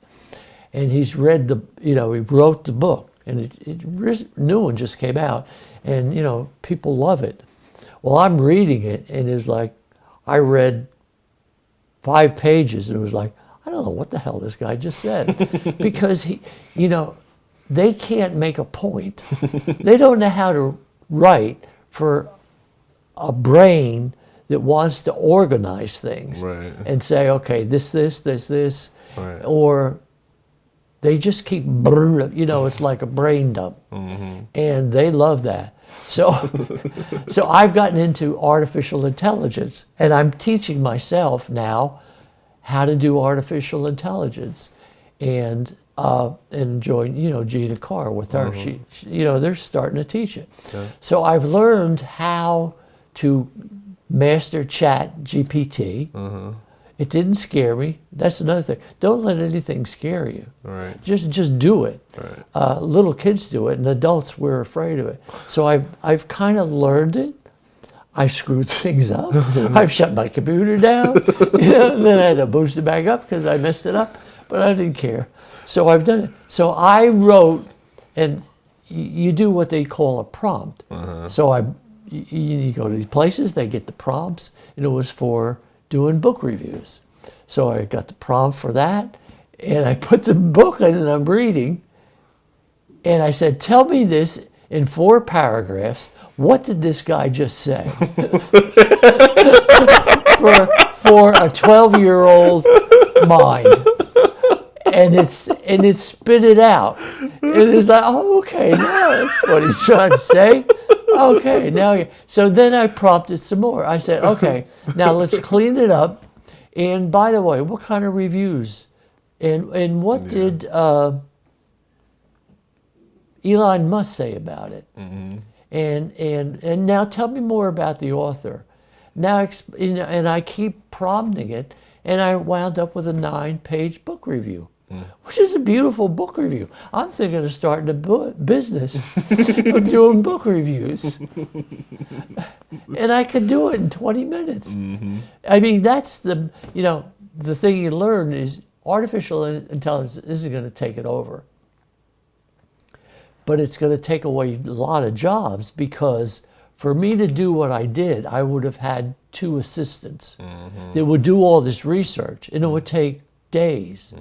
And he's read he wrote the book, and new one just came out, and people love it. Well, I'm reading it, and it's like, I read 5 pages, and it was like, I don't know what the hell this guy just said, because they can't make a point. They don't know how to write for a brain that wants to organize things and say, okay, this, Right. or they just keep, it's like a brain dump, and they love that. So, so I've gotten into artificial intelligence, and I'm teaching myself now how to do artificial intelligence, and join, Gina Carr with her. She, they're starting to teach it. So I've learned how to master Chat GPT. It didn't scare me. That's another thing. Don't let anything scare you. Right. Just do it. Right. Little kids do it, and adults were afraid of it. So I've kind of learned it. I've screwed things up. I've shut my computer down, and then I had to boost it back up because I messed it up. But I didn't care. So I've done it. So I wrote, and you do what they call a prompt. So you go to these places, they get the prompts, and it was for doing book reviews. So I got the prompt for that, and I put the book in, and I'm reading, and I said, tell me this in 4 paragraphs. What did this guy just say? for a 12-year-old mind. And it spit it out. And it's like, oh, okay, now that's what he's trying to say. Okay, now, so then I prompted some more. I said, okay, now let's clean it up. And by the way, what kind of reviews? And what did Elon Musk say about it? And now tell me more about the author. Now, and I keep prompting it, and I wound up with a 9-page book review. Which is a beautiful book review. I'm thinking of starting a business of doing book reviews. And I could do it in 20 minutes. I mean, that's the thing you learn is artificial intelligence isn't going to take it over. But it's going to take away a lot of jobs, because for me to do what I did, I would have had 2 assistants that would do all this research, and it would take days.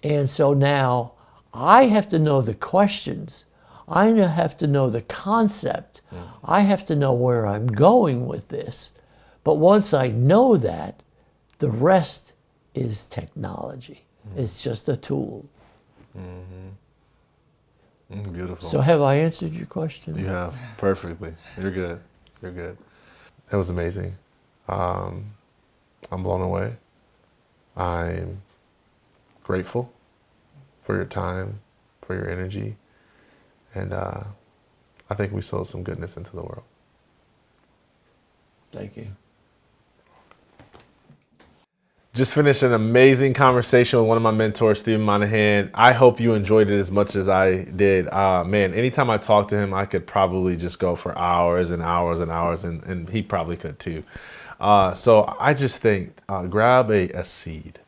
And so now I have to know the questions. I have to know the concept. I have to know where I'm going with this. But once I know that, the rest is technology. It's just a tool. Beautiful. So have I answered your question? You have, perfectly. You're good. You're good. It was amazing. I'm blown away. I'm grateful for your time, for your energy, and I think we sowed some goodness into the world. Thank you. Just finished an amazing conversation with one of my mentors, Steven Monahan. I hope you enjoyed it as much as I did. Man, anytime I talk to him, I could probably just go for hours and hours and hours, and he probably could too. So I just think grab a seed,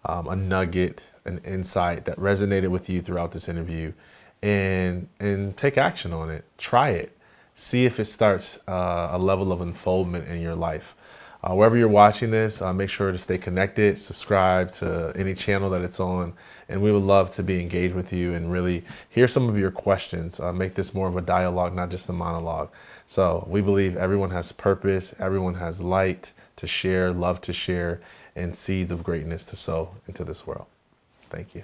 a nugget, an insight that resonated with you throughout this interview, and take action on it. Try it. See if it starts a level of unfoldment in your life. Wherever you're watching this, make sure to stay connected, subscribe to any channel that it's on, and we would love to be engaged with you and really hear some of your questions. Make this more of a dialogue, not just a monologue. So we believe everyone has purpose, everyone has light to share, love to share, and seeds of greatness to sow into this world. Thank you.